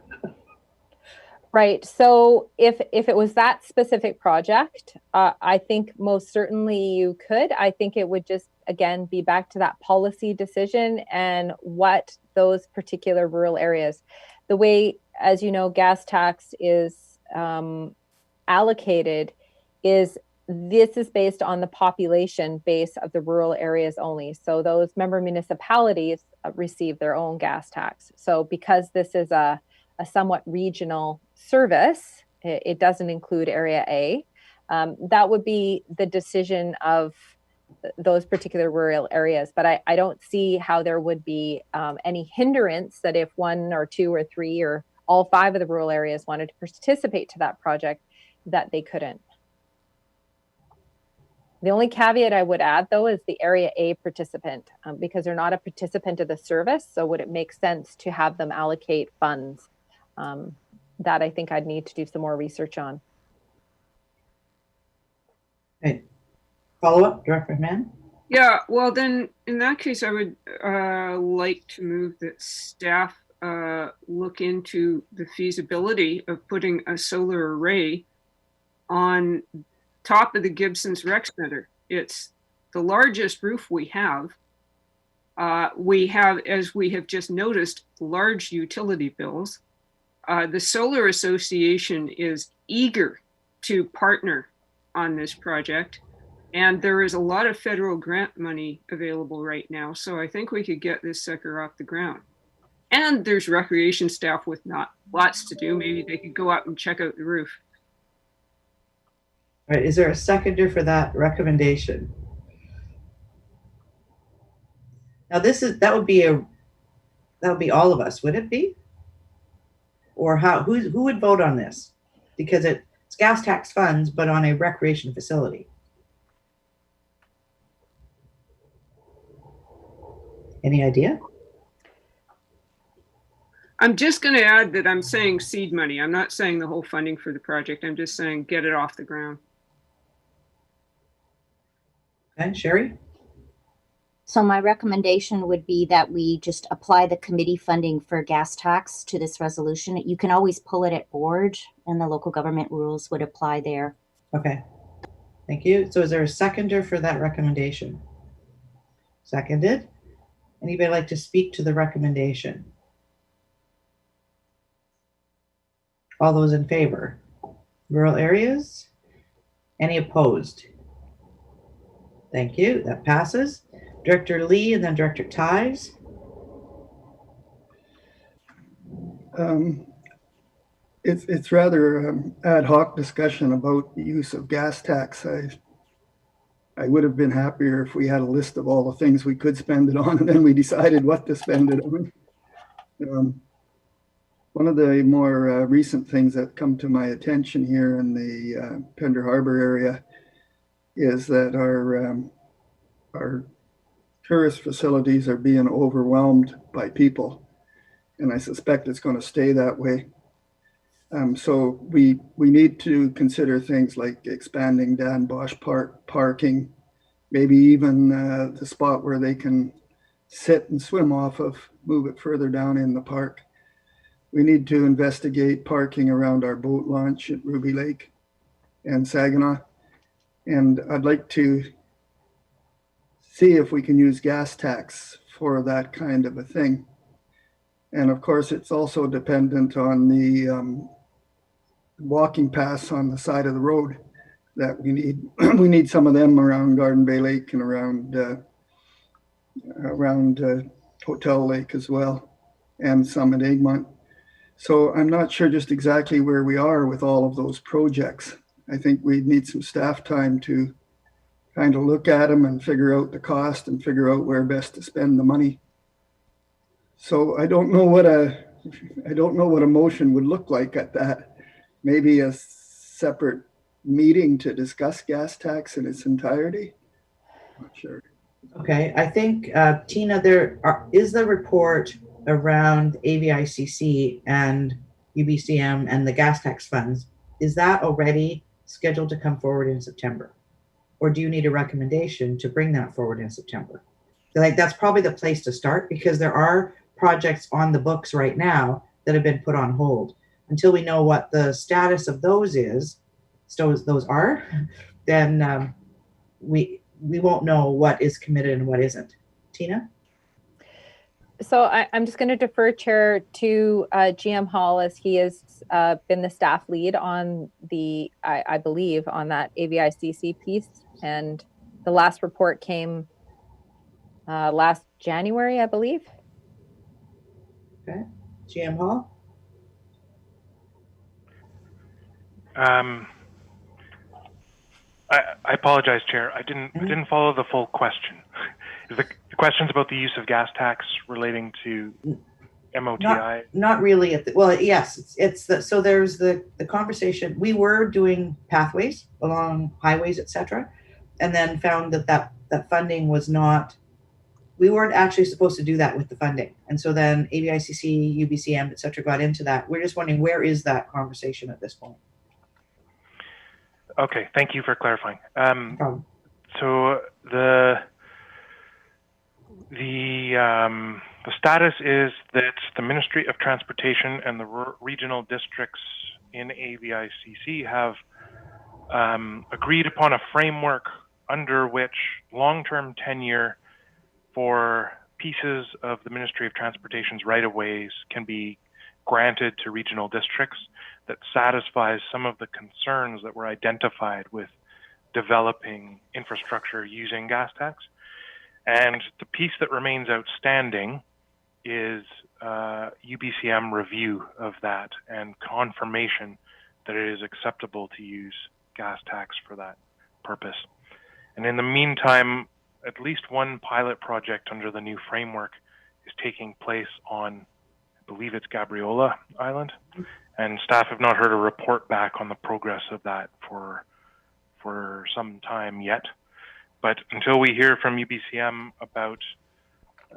Right. So if it was that specific project, I think most certainly you could. I think it would just, again, be back to that policy decision and what those particular rural areas, the way, as you know, gas tax is allocated this is based on the population base of the rural areas only. So those member municipalities receive their own gas tax. So because this is a somewhat regional service, it doesn't include Area A. That would be the decision of those particular rural areas. But I don't see how there would be any hindrance that if 1 or 2 or 3 or all 5 of the rural areas wanted to participate to that project, that they couldn't. The only caveat I would add, though, is the Area A participant, because they're not a participant of the service. So would it make sense to have them allocate funds? That I think I'd need to do some more research on. Okay. Follow up, Director McMahon? Yeah, well then, in that case, I would like to move that staff look into the feasibility of putting a solar array on top of the Gibson's Rec Center. It's the largest roof we have. We have, as we have just noticed, large utility bills. The Solar Association is eager to partner on this project, and there is a lot of federal grant money available right now. So I think we could get this sucker off the ground. And there's recreation staff with not lots to do. Maybe they could go out and check out the roof. All right, is there a seconder for that recommendation? Now that would be all of us, would it be? Or who would vote on this? Because it's gas tax funds, but on a recreation facility. Any idea? I'm just going to add that I'm saying seed money. I'm not saying the whole funding for the project. I'm just saying get it off the ground. Okay, Sherry? So my recommendation would be that we just apply the committee funding for gas tax to this resolution. You can always pull it at board, and the local government rules would apply there. Okay, thank you. So is there a seconder for that recommendation? Seconded. Anybody like to speak to the recommendation? All those in favor? Rural areas? Any opposed? Thank you, that passes. Director Lee and then Director Ties. It's rather ad hoc discussion about the use of gas tax. I would have been happier if we had a list of all the things we could spend it on, and then we decided what to spend it on. One of the more recent things that come to my attention here in the Pender Harbor area is that our tourist facilities are being overwhelmed by people, and I suspect it's going to stay that way. So we need to consider things like expanding Dan Bosch Park parking, maybe even the spot where they can sit and swim off of, move it further down in the park. We need to investigate parking around our boat launch at Ruby Lake and Saginaw. And I'd like to see if we can use gas tax for that kind of a thing. And of course, it's also dependent on the walking paths on the side of the road that we need. We need some of them around Garden Bay Lake and around Hotel Lake as well, and some at Egmont. So I'm not sure just exactly where we are with all of those projects. I think we need some staff time to kind of look at them and figure out the cost and figure out where best to spend the money. So I don't know what a motion would look like at that. Maybe a separate meeting to discuss gas tax in its entirety. Not sure. Okay, I think Tina, there is the report around AVICC and UBCM and the gas tax funds. Is that already scheduled to come forward in September? Or do you need a recommendation to bring that forward in September? Like, that's probably the place to start, because there are projects on the books right now that have been put on hold. Until we know what the status of those are, then we won't know what is committed and what isn't. Tina? So I'm just going to defer chair to GM Hall, as he has been the staff lead on the, I believe, on that AVICC piece. And the last report came last January, I believe. Okay. GM Hall? I apologize, Chair. I didn't follow the full question. Is the questions about the use of gas tax relating to MOTI? Not really. Well, yes, so there's the conversation. We were doing pathways along highways, etc., and then found that funding was not. We weren't actually supposed to do that with the funding, and so then AVICC, UBCM, etc., got into that. We're just wondering, where is that conversation at this point? Okay, thank you for clarifying. No problem. So the status is that the Ministry of Transportation and the regional districts in AVICC have agreed upon a framework under which long-term tenure for pieces of the Ministry of Transportation's right-of-ways can be granted to regional districts that satisfies some of the concerns that were identified with developing infrastructure using gas tax. And the piece that remains outstanding is UBCM review of that and confirmation that it is acceptable to use gas tax for that purpose. And in the meantime, at least one pilot project under the new framework is taking place on, I believe it's Gabriola Island, and staff have not heard a report back on the progress of that for some time yet. But until we hear from UBCM about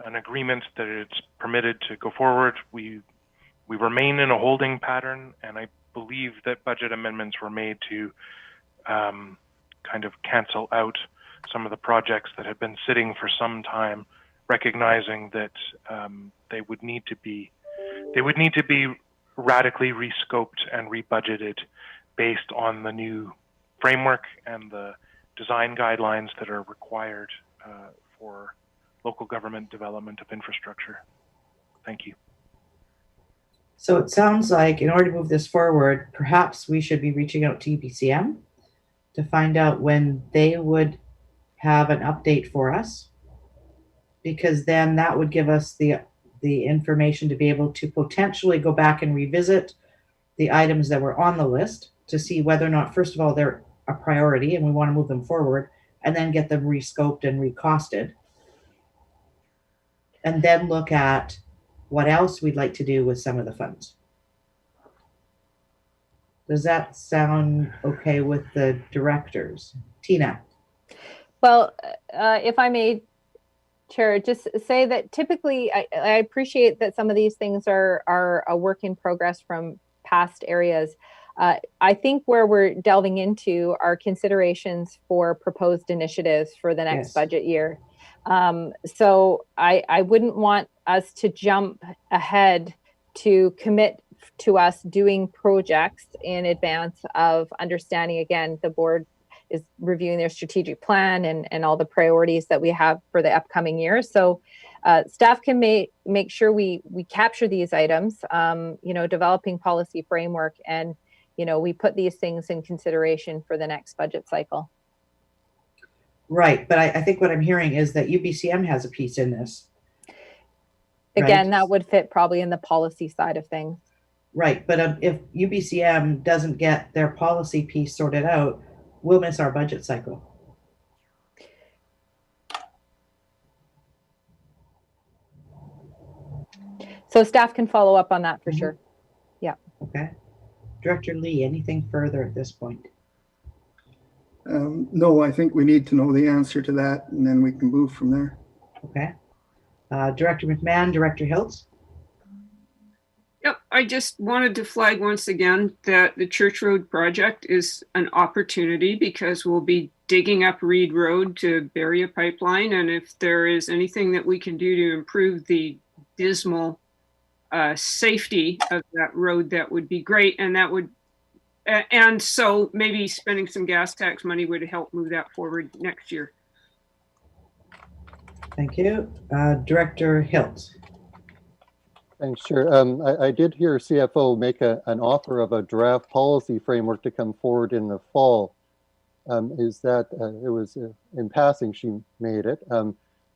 an agreement that it's permitted to go forward, we remain in a holding pattern, and I believe that budget amendments were made to kind of cancel out some of the projects that have been sitting for some time, recognizing that they would need to be radically rescoped and rebudgeted based on the new framework and the design guidelines that are required for local government development of infrastructure. Thank you. So it sounds like in order to move this forward, perhaps we should be reaching out to UBCM to find out when they would have an update for us, because then that would give us the information to be able to potentially go back and revisit the items that were on the list to see whether or not, first of all, they're a priority and we want to move them forward, and then get them rescoped and recosted, and then look at what else we'd like to do with some of the funds. Does that sound okay with the directors? Tina? Well, if I may, Chair, just say that typically I appreciate that some of these things are a work in progress from past areas. I think where we're delving into are considerations for proposed initiatives for the next budget year. So I wouldn't want us to jump ahead to commit to us doing projects in advance of understanding, again, the board is reviewing their strategic plan and all the priorities that we have for the upcoming year. So Staff can make sure we capture these items, developing policy framework, and, we put these things in consideration for the next budget cycle. Right, but I think what I'm hearing is that UBCM has a piece in this. Again, right? that would fit probably in the policy side of things. Right, but if UBCM doesn't get their policy piece sorted out, we'll miss our budget cycle. So staff can follow up on that for sure. Yeah. Okay. Director Lee, anything further at this point? No, I think we need to know the answer to that, and then we can move from there. Okay. Director McMahon, Director Hiltz. Yep, I just wanted to flag once again that the Church Road project is an opportunity because we'll be digging up Reed Road to bury a pipeline. And if there is anything that we can do to improve the dismal safety of that road, that would be great. And that would, and so maybe spending some gas tax money would help move that forward next year. Thank you. Director Hiltz. Thanks, Chair. I did hear CFO make an offer of a draft policy framework to come forward in the fall. Is that, it was in passing she made it.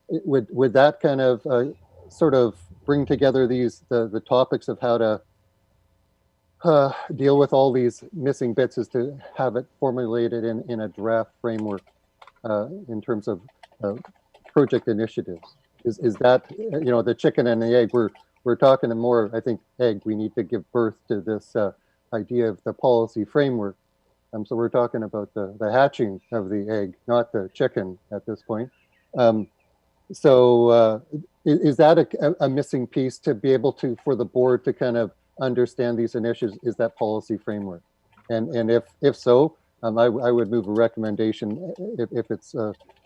Would that kind of sort of bring together the topics of how to deal with all these missing bits, is to have it formulated in a draft framework in terms of project initiatives? Is that, the chicken and the egg? We're talking more, I think, egg. We need to give birth to this idea of the policy framework. So we're talking about the hatching of the egg, not the chicken at this point. Is that a missing piece to be able to, for the board to kind of understand these initiatives, is that policy framework? And if so, I would move a recommendation, if it's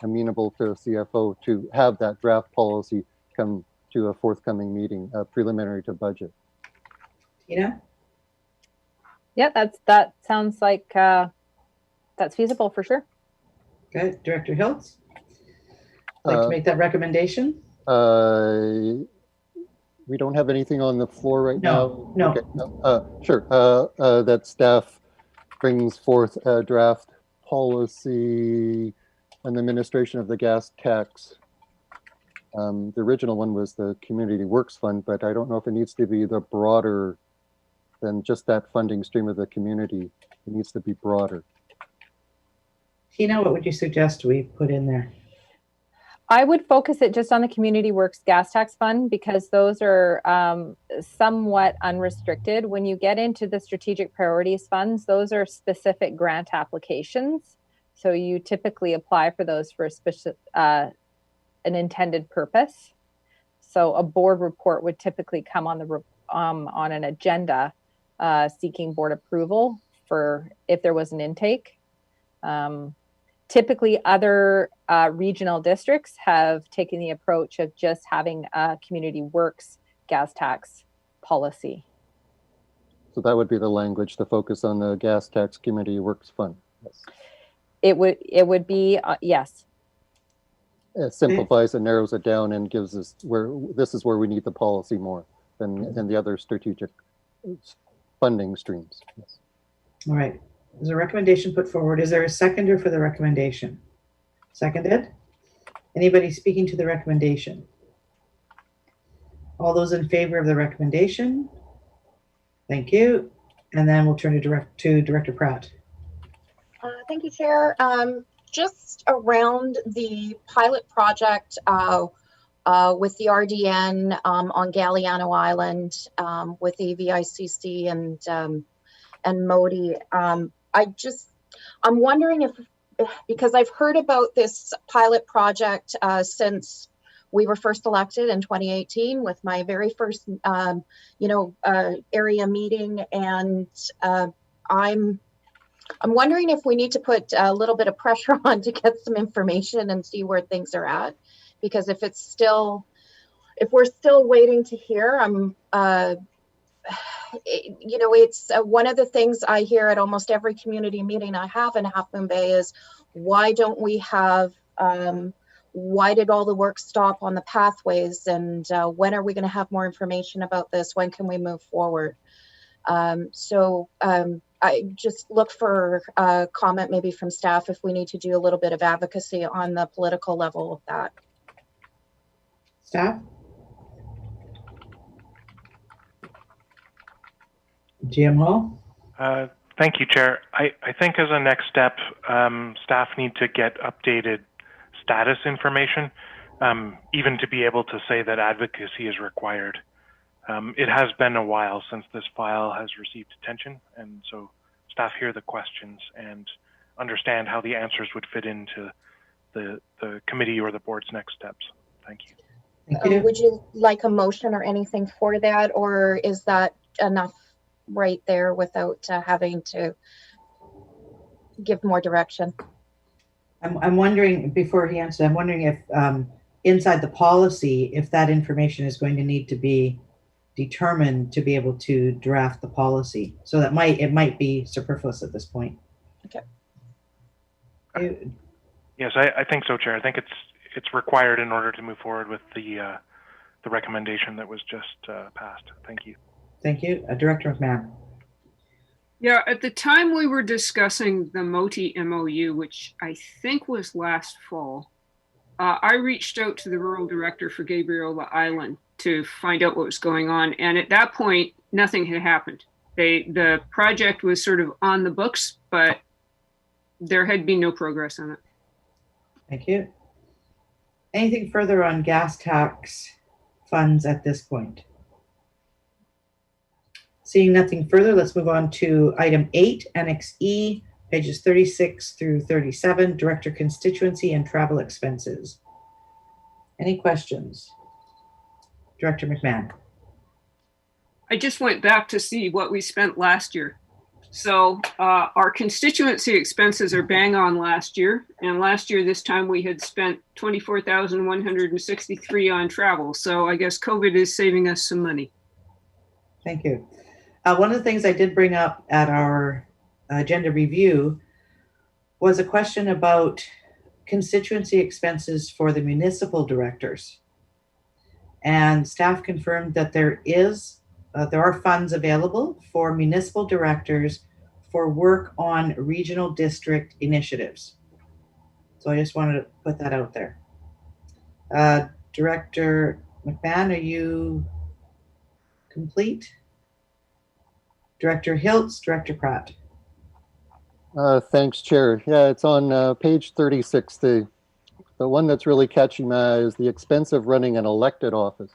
amenable to CFO, to have that draft policy come to a forthcoming meeting, preliminary to budget. Tina? Yeah, that sounds like that's feasible for sure. Good. Director Hiltz? Like to make that recommendation? We don't have anything on the floor right now. No. Okay. Sure. That staff brings forth a draft policy on the administration of the gas tax. The original one was the Community Works Fund, but I don't know if it needs to be the broader than just that funding stream of the community. It needs to be broader. Tina, what would you suggest we put in there? I would focus it just on the Community Works Gas Tax Fund, because those are somewhat unrestricted. When you get into the Strategic Priorities Funds, those are specific grant applications. So you typically apply for those for a specific, an intended purpose. So a board report would typically come on an agenda seeking board approval for if there was an intake. Typically, other regional districts have taken the approach of just having a Community Works gas tax policy. So that would be the language to focus on the gas tax Community Works Fund. Yes. It would be yes. It simplifies and narrows it down and gives us this is where we need the policy more than the other strategic funding streams. Yes. All right. There's a recommendation put forward. Is there a seconder for the recommendation? Seconded? Anybody speaking to the recommendation? All those in favor of the recommendation? Thank you. And then we'll turn to Director Pratt. Thank you, Chair. Just around the pilot project with the RDN on Galliano Island with AVICC and Modi. I'm wondering if, because I've heard about this pilot project since we were first elected in 2018 with my very first, area meeting, and I'm wondering if we need to put a little bit of pressure on to get some information and see where things are at, because if we're still waiting to hear, it's one of the things I hear at almost every community meeting I have in Half Moon Bay is, why don't we have why did all the work stop on the pathways, and when are we going to have more information about this? When can we move forward? I just look for a comment maybe from staff if we need to do a little bit of advocacy on the political level of that. Staff? GM Hall? Thank you, Chair. I think as a next step, staff need to get updated status information, even to be able to say that advocacy is required. It has been a while since this file has received attention, and so staff hear the questions and understand how the answers would fit into the committee or the board's next steps. Thank you. Thank you. Would you like a motion or anything for that, or is that enough right there without having to give more direction? I'm wondering, before he answers, I'm wondering if inside the policy, if that information is going to need to be determined to be able to draft the policy. So that it might be superfluous at this point. Okay. Yes, I think so, Chair. I think it's required in order to move forward with the recommendation that was just passed. Thank you. Thank you. Director McMahon. Yeah, at the time we were discussing the MOTI MOU, which I think was last fall, I reached out to the rural director for Gabriola Island to find out what was going on. And at that point, nothing had happened. The project was sort of on the books, but there had been no progress on it. Thank you. Anything further on gas tax funds at this point? Seeing nothing further, let's move on to item 8, Annex E, pages 36 through 37, Director Constituency and Travel Expenses. Any questions? Director McMahon. I just went back to see what we spent last year. So our constituency expenses are bang on last year. And last year, this time we had spent $24,163 on travel. So I guess COVID is saving us some money. Thank you. One of the things I did bring up at our agenda review was a question about constituency expenses for the municipal directors. And staff confirmed that there are funds available for municipal directors for work on regional district initiatives. So I just wanted to put that out there. Director McMahon, are you complete? Director Hiltz, Director Pratt. Thanks, Chair. Yeah, it's on page 36. The one that's really catching my eye is the expense of running an elected office.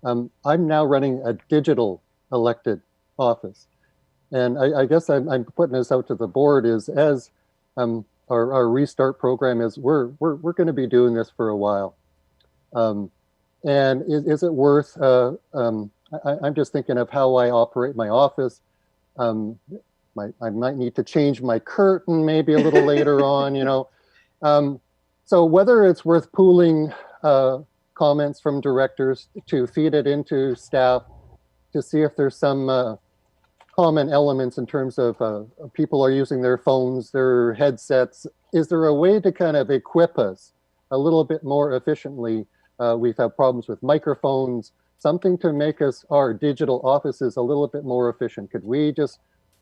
I'm now running a digital elected office. And I guess I'm putting this out to the board is as our restart program is, we're going to be doing this for a while. And is it worth, I'm just thinking of how I operate my office. I might need to change my curtain maybe a little later on, you know. So whether it's worth pooling comments from directors to feed it into staff to see if there's some common elements in terms of people are using their phones, their headsets. Is there a way to kind of equip us a little bit more efficiently? We've had problems with microphones, something to make our digital offices a little bit more efficient. Could we just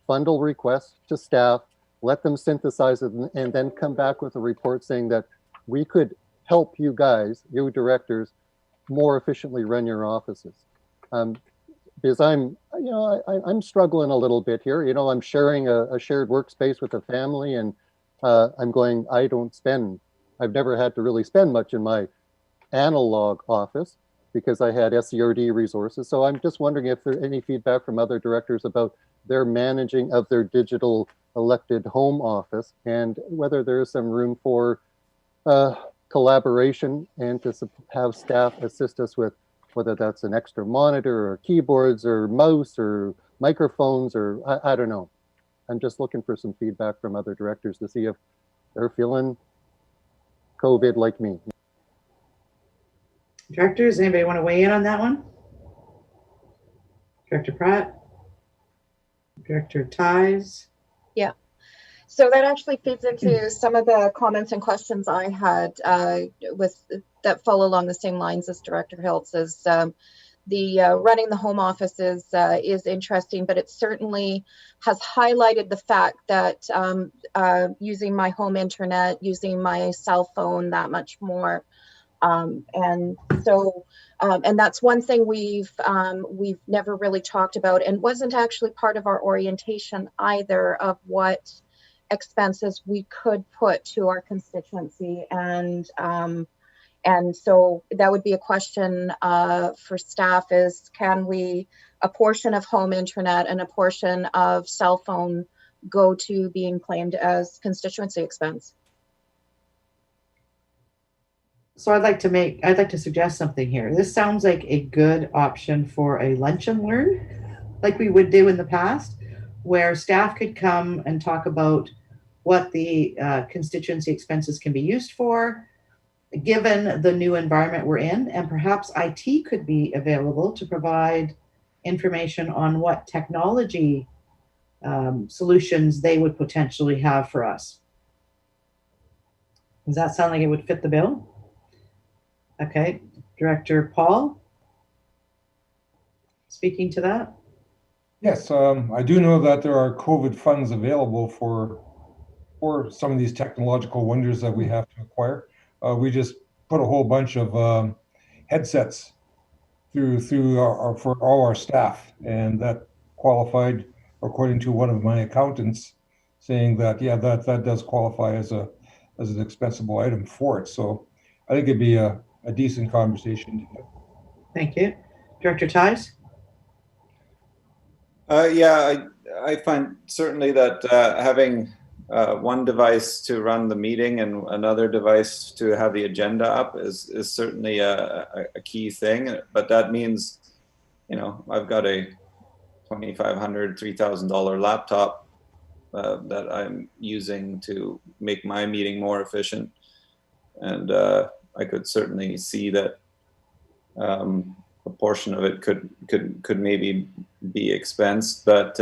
bundle requests to staff, let them synthesize it, and then come back with a report saying that we could help you guys, you directors, more efficiently run your offices? Because I'm struggling a little bit here. You know, I'm sharing a shared workspace with a family, and I've never had to really spend much in my analog office because I had SCRD resources. So I'm just wondering if there's any feedback from other directors about their managing of their digital elected home office and whether there's some room for collaboration and to have staff assist us with whether that's an extra monitor or keyboards or mouse or microphones or I don't know. I'm just looking for some feedback from other directors to see if they're feeling COVID like me. Directors, anybody want to weigh in on that one? Director Pratt? Director Ties? Yeah. So that actually feeds into some of the comments and questions I had that follow along the same lines as Director Hiltz. Is the running the home office is interesting, but it certainly has highlighted the fact that using my home internet, using my cell phone that much more, and that's one thing we've never really talked about, and wasn't actually part of our orientation either, of what expenses we could put to our constituency. And so that would be a question for staff: is can a portion of home internet and a portion of cell phone go to being claimed as constituency expense? So I'd like to suggest something here. This sounds like a good option for a lunch and learn, like we would do in the past, where staff could come and talk about what the constituency expenses can be used for, given the new environment we're in, and perhaps IT could be available to provide information on what technology solutions they would potentially have for us. Does that sound like it would fit the bill? Okay, Director Paul, speaking to that? Yes, I do know that there are COVID funds available for some of these technological wonders that we have to acquire. We just put a whole bunch of headsets through for all our staff, and that qualified, according to one of my accountants, saying that yeah, that does qualify as an expensable item for it. So I think it'd be a decent conversation. Thank you, Director Tice. Yeah, I find certainly that having one device to run the meeting and another device to have the agenda up is certainly a key thing. But that means, I've got a $2,500, $3,000 laptop that I'm using to make my meeting more efficient. And I could certainly see that a portion of it could maybe be expensed, but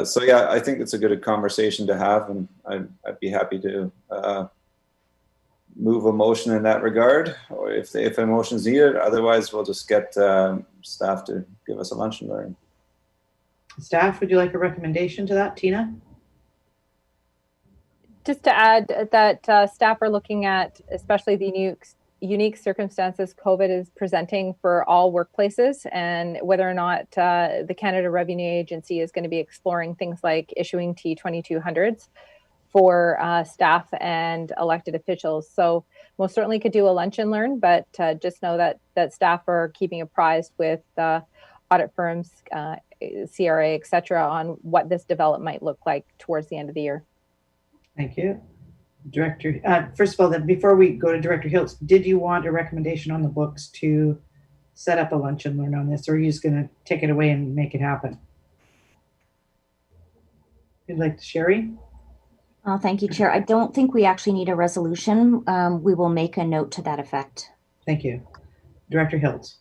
so yeah, I think it's a good conversation to have, and I'd be happy to move a motion in that regard, or if a motion is needed. Otherwise, we'll just get staff to give us a lunch and learn. Staff, would you like a recommendation to that, Tina? Just to add that staff are looking at, especially the unique circumstances COVID is presenting for all workplaces, and whether or not the Canada Revenue Agency is going to be exploring things like issuing T2200s for staff and elected officials. So most certainly could do a lunch and learn, but just know that staff are keeping apprised with audit firms, CRA, et cetera, on what this development might look like towards the end of the year. Thank you. Director, first of all, then before we go to Director Hiltz, did you want a recommendation on the books to set up a lunch and learn on this, or are you just going to take it away and make it happen? You'd like to, Sherry? Thank you, Chair. I don't think we actually need a resolution. We will make a note to that effect. Thank you. Director Hiltz.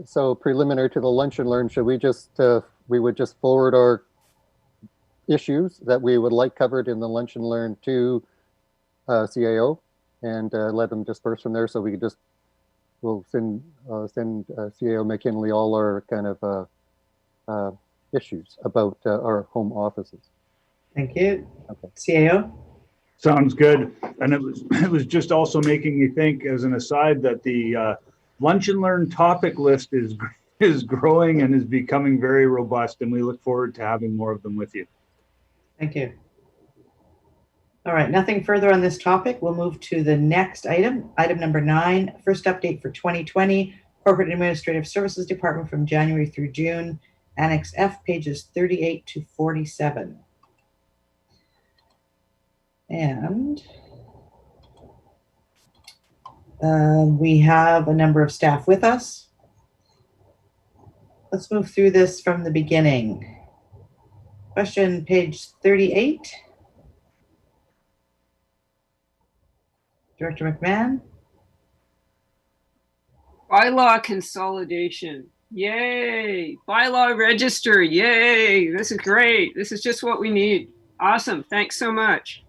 So preliminary to the lunch and learn, should we would just forward our issues that we would like covered in the lunch and learn to CAO and let them disperse from there, so we could we'll send CAO McKinley all our kind of issues about our home offices. Thank you. Okay. CAO? Sounds good. And it was just also making me think, as an aside, that the lunch and learn topic list is growing and is becoming very robust, and we look forward to having more of them with you. Thank you. All right, nothing further on this topic. We'll move to the next item, item number 9, first update for 2020, Corporate Administrative Services Department from January through June, Annex F, pages 38 to 47. And we have a number of staff with us. Let's move through this from the beginning. Question, page 38. Director McMahon. Bylaw consolidation. Yay. Bylaw register. Yay. This is great. This is just what we need. Awesome. Thanks so much.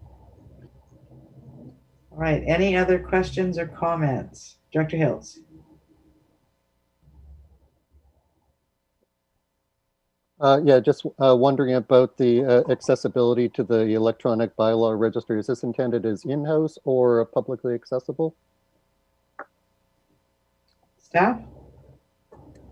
All right. Any other questions or comments? Director Hills. Yeah, just wondering about the accessibility to the electronic bylaw register. Is this intended as in-house or publicly accessible? Staff?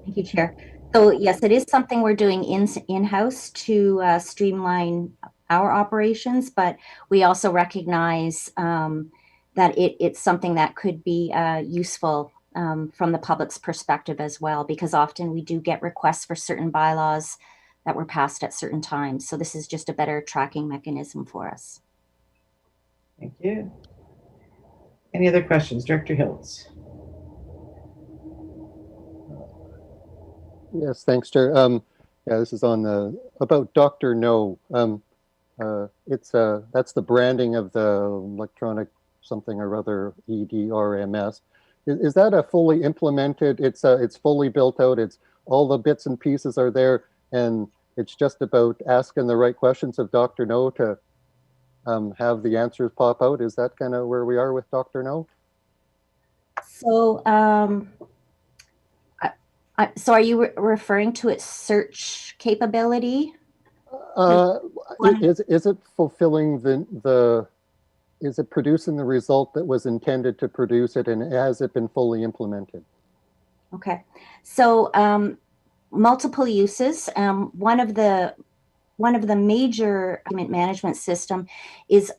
Thank you, Chair. So yes, it is something we're doing in-house to streamline our operations, but we also recognize that it's something that could be useful from the public's perspective as well, because often we do get requests for certain bylaws that were passed at certain times. So this is just a better tracking mechanism for us. Thank you. Any other questions? Director Hills. Yes, thanks, Chair. Yeah, this is on the about Dr. No. That's the branding of the electronic something or other EDRMS. Is that a fully implemented? It's fully built out. It's all the bits and pieces are there, and it's just about asking the right questions of Dr. No to have the answers pop out. Is that kind of where we are with Dr. No? So, so are you referring to its search capability? Is it fulfilling is it producing the result that was intended to produce it, and has it been fully implemented? Okay, so multiple uses. One of the major document management system is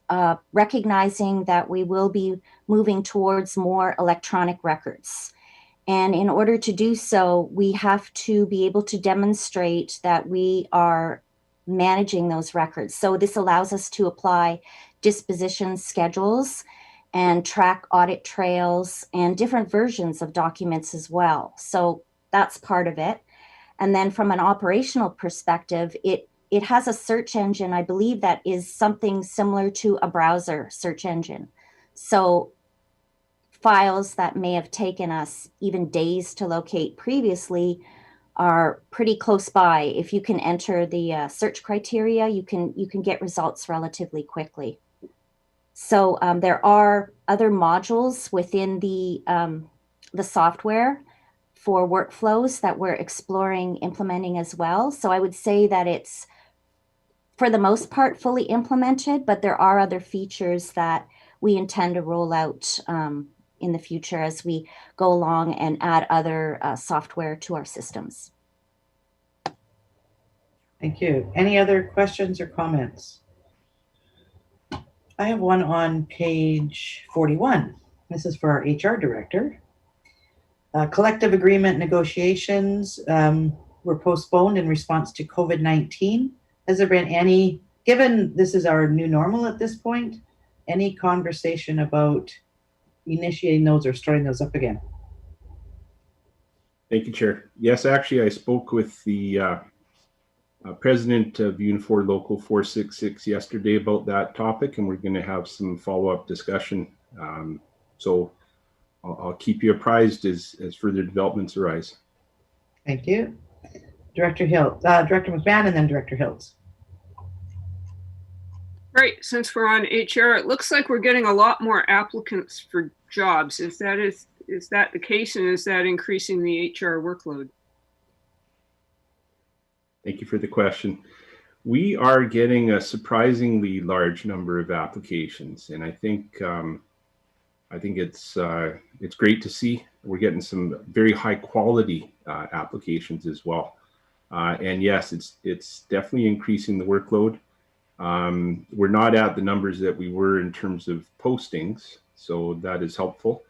recognizing that we will be moving towards more electronic records. And in order to do so, we have to be able to demonstrate that we are managing those records. So this allows us to apply disposition schedules and track audit trails and different versions of documents as well. So that's part of it. And then from an operational perspective, it has a search engine, I believe, that is something similar to a browser search engine. So files that may have taken us even days to locate previously are pretty close by. If you can enter the search criteria, you can get results relatively quickly. So there are other modules within the software for workflows that we're exploring implementing as well. So I would say that it's, for the most part, fully implemented, but there are other features that we intend to roll out in the future as we go along and add other software to our systems. Thank you. Any other questions or comments? I have one on page 41. This is for our HR director. Collective agreement negotiations were postponed in response to COVID-19. Has there been any, given this is our new normal at this point, any conversation about initiating those or starting those up again? Thank you, Chair. Yes, actually, I spoke with the president of Unifor Local 466 yesterday about that topic, and we're going to have some follow-up discussion. So I'll keep you apprised as further developments arise. Thank you. Director Hill, Director McMahon, and then Director Hills. Great. Since we're on HR, it looks like we're getting a lot more applicants for jobs. Is that the case, and is that increasing the HR workload? Thank you for the question. We are getting a surprisingly large number of applications, and I think it's great to see. We're getting some very high quality applications as well, and yes, it's definitely increasing the workload. We're not at the numbers that we were in terms of postings, so that is helpful.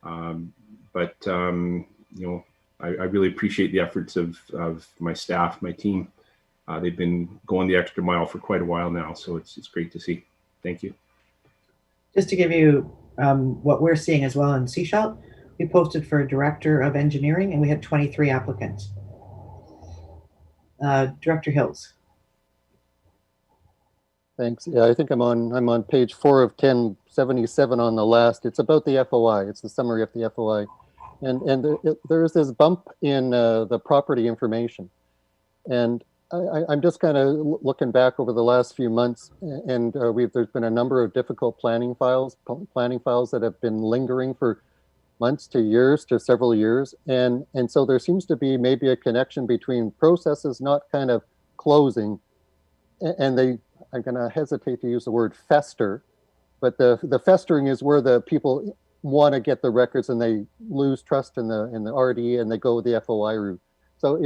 But you know, I really appreciate the efforts of my staff, my team. They've been going the extra mile for quite a while now, so it's great to see. Thank you. Just to give you what we're seeing as well in CSHALT, we posted for a director of engineering and we had 23 applicants. Director Hills. Thanks. Yeah, I think I'm on page 4 of 1077 on the last. It's about the FOI. It's the summary of the FOI. And there's this bump in the property information. And I'm just kind of looking back over the last few months, and there's been a number of difficult planning files that have been lingering for months to years to several years. And so there seems to be maybe a connection between processes not kind of closing, and I'm going to hesitate to use the word fester, but the festering is where the people want to get the records and they lose trust in the RD and they go the FOI route. So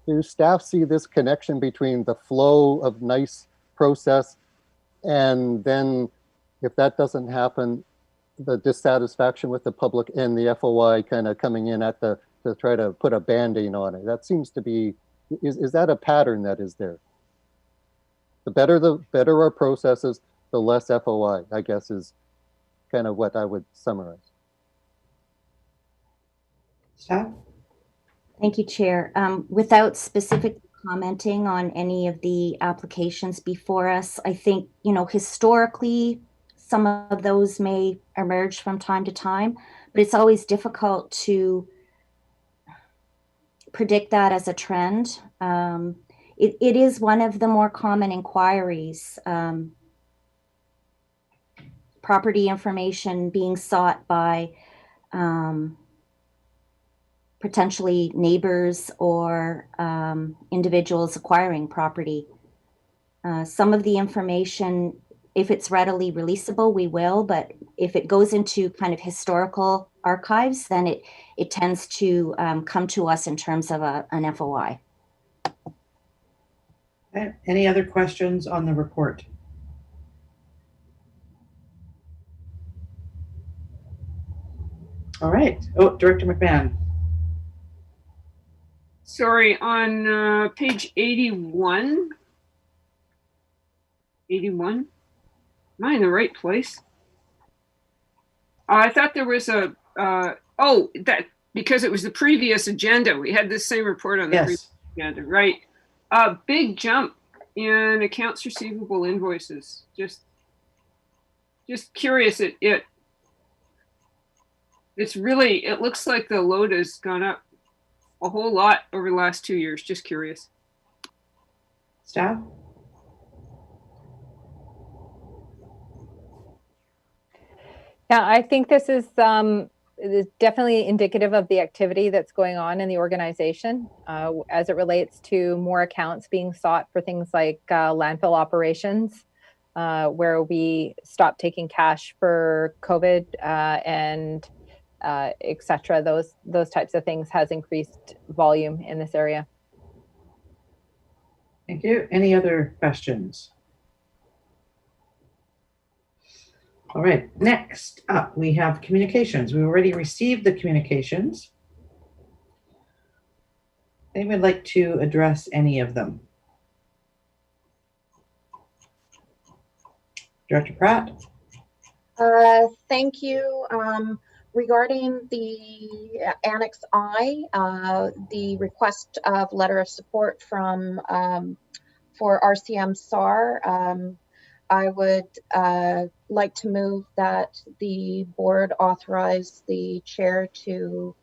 do staff see this connection between the flow of nice process and then if that doesn't happen, the dissatisfaction with the public and the FOI kind of coming in to try to put a Band-Aid on it? That seems to be, is that a pattern that is there? The better our processes, the less FOI, I guess, is kind of what I would summarize. Staff? Thank you, Chair. Without specifically commenting on any of the applications before us, I think, historically, some of those may emerge from time to time, but it's always difficult to predict that as a trend. It is one of the more common inquiries, property information being sought by potentially neighbors or individuals acquiring property. Some of the information, if it's readily releasable, we will, but if it goes into kind of historical archives, then it tends to come to us in terms of an FOI. Okay. Any other questions on the report? All right. Oh, Director McMahon. Sorry, on page 81. 81? Am I in the right place? I thought there was that because it was the previous agenda. We had this same report on the previous agenda, right? A big jump in accounts receivable invoices. Just curious. It's really, it looks like the load has gone up a whole lot over the last 2 years. Just curious. Staff? Yeah, I think this is definitely indicative of the activity that's going on in the organization as it relates to more accounts being sought for things like landfill operations, where we stopped taking cash for COVID and et cetera. Those types of things has increased volume in this area. Thank you. Any other questions? All right, next up we have communications. We already received the communications. Anyone would like to address any of them? Director Pratt? Thank you. Regarding the Annex I, the request of letter of support from for RCM SAR, I would like to move that the board authorize the chair to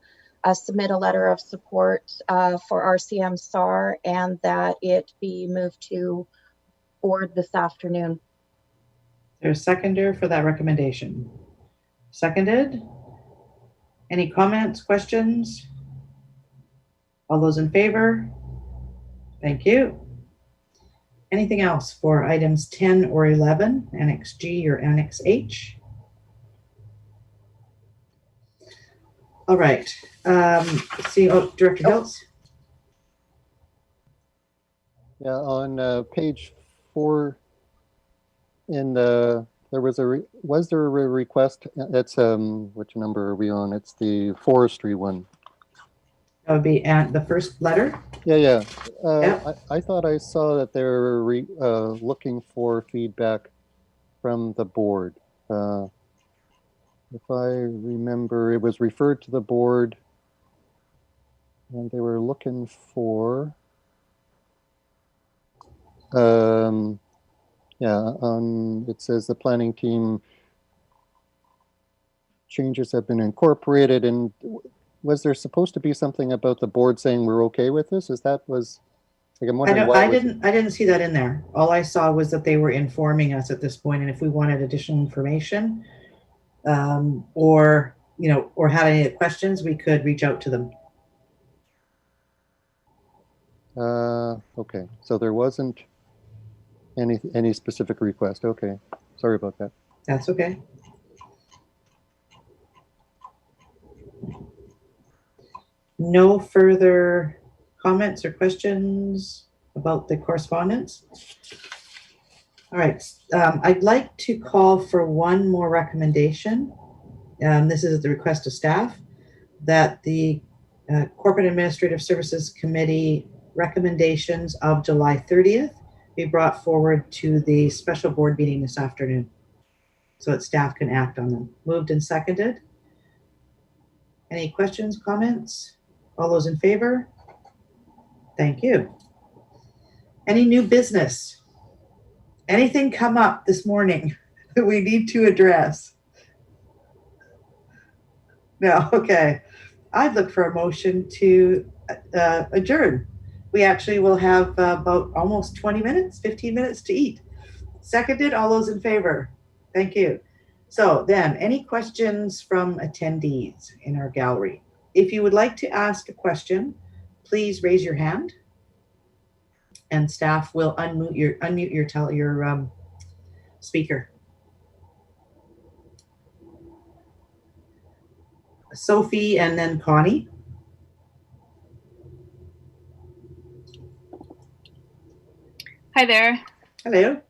submit a letter of support for RCM SAR and that it be moved to board this afternoon. There's a seconder for that recommendation. Seconded. Any comments, questions? All those in favor? Thank you. Anything else for items 10 or 11, Annex G or Annex H? All right. Let's see. Oh, Director Hills. Yeah, on page 4, was there a request? That's which number are we on? It's the forestry one. That would be at the first letter. Yeah. I thought I saw that they were looking for feedback from the board. If I remember, it was referred to the board, and they were looking for. It says the planning team changes have been incorporated. And was there supposed to be something about the board saying we're okay with this? Is that was like, I'm wondering why I didn't see that in there. All I saw was that they were informing us at this point, and if we wanted additional information, or or had any questions, we could reach out to them. Okay, so there wasn't any specific request. Okay, sorry about that. That's okay. No further comments or questions about the correspondence? All right, I'd like to call for one more recommendation. This is at the request of staff, that the Corporate Administrative Services Committee recommendations of July 30th be brought forward to the special board meeting this afternoon so that staff can act on them. Moved and seconded. Any questions, comments? All those in favor? Thank you. Any new business? Anything come up this morning that we need to address? No, okay. I'd look for a motion to adjourn. We actually will have about almost 20 minutes, 15 minutes to eat. Seconded, all those in favor? Thank you. So then, any questions from attendees in our gallery? If you would like to ask a question, please raise your hand and staff will unmute your speaker. Sophie and then Connie. Hi there. Hello.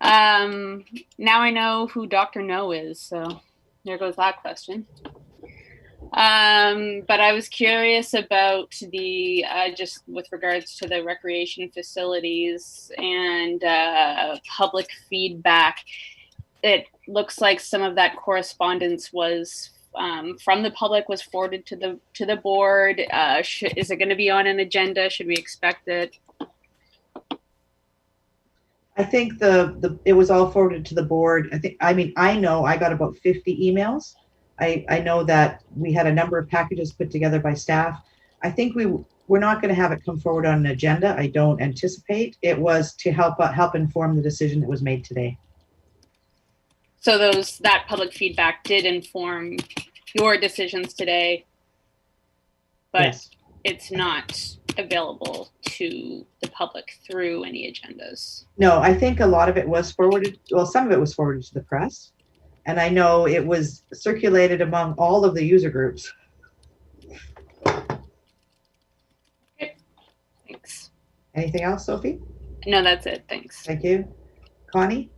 Now I know who Dr. No is, so there goes that question. But I was curious about the, just with regards to the recreation facilities and public feedback. It looks like some of that correspondence was from the public was forwarded to the board. Is it going to be on an agenda? Should we expect it? I think it was all forwarded to the board. I know I got about 50 emails. I know that we had a number of packages put together by staff. I think we're not going to have it come forward on an agenda. I don't anticipate. It was to help inform the decision that was made today. So that public feedback did inform your decisions today, but yes. It's not available to the public through any agendas. No, I think a lot of it was forwarded. Well, some of it was forwarded to the press. And I know it was circulated among all of the user groups. Okay. Thanks. Anything else, Sophie? No, that's it. Thanks. Thank you. Connie?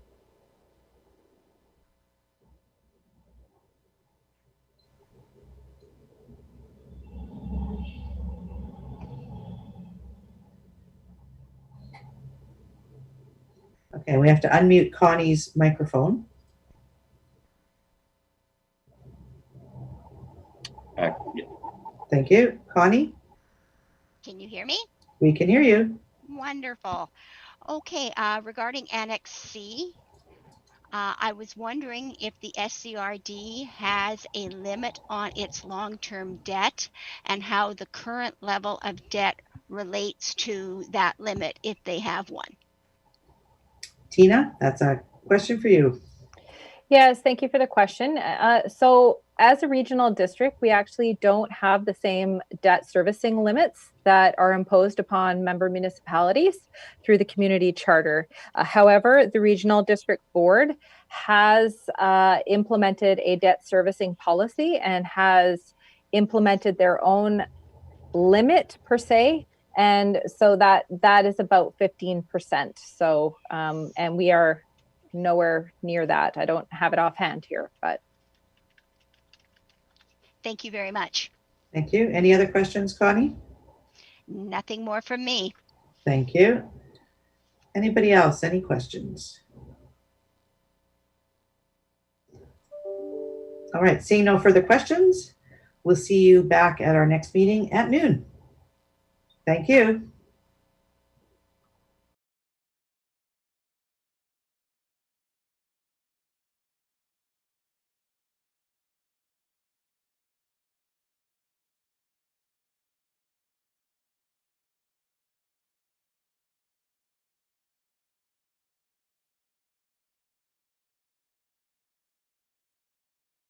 Okay, we have to unmute Connie's microphone. Thank you. Connie? Can you hear me? We can hear you. Wonderful. Okay, regarding Annex C, I was wondering if the SCRD has a limit on its long-term debt and how the current level of debt relates to that limit if they have one. Tina, that's a question for you. Yes, thank you for the question. So as a regional district, we actually don't have the same debt servicing limits that are imposed upon member municipalities through the community charter. However, the regional district board has implemented a debt servicing policy and has implemented their own limit per se. And so that is about 15%. So, and we are nowhere near that. I don't have it offhand here, but. Thank you very much. Thank you. Any other questions, Connie? Nothing more from me. Thank you. Anybody else? Any questions? All right, seeing no further questions, we'll see you back at our next meeting at noon. Thank you.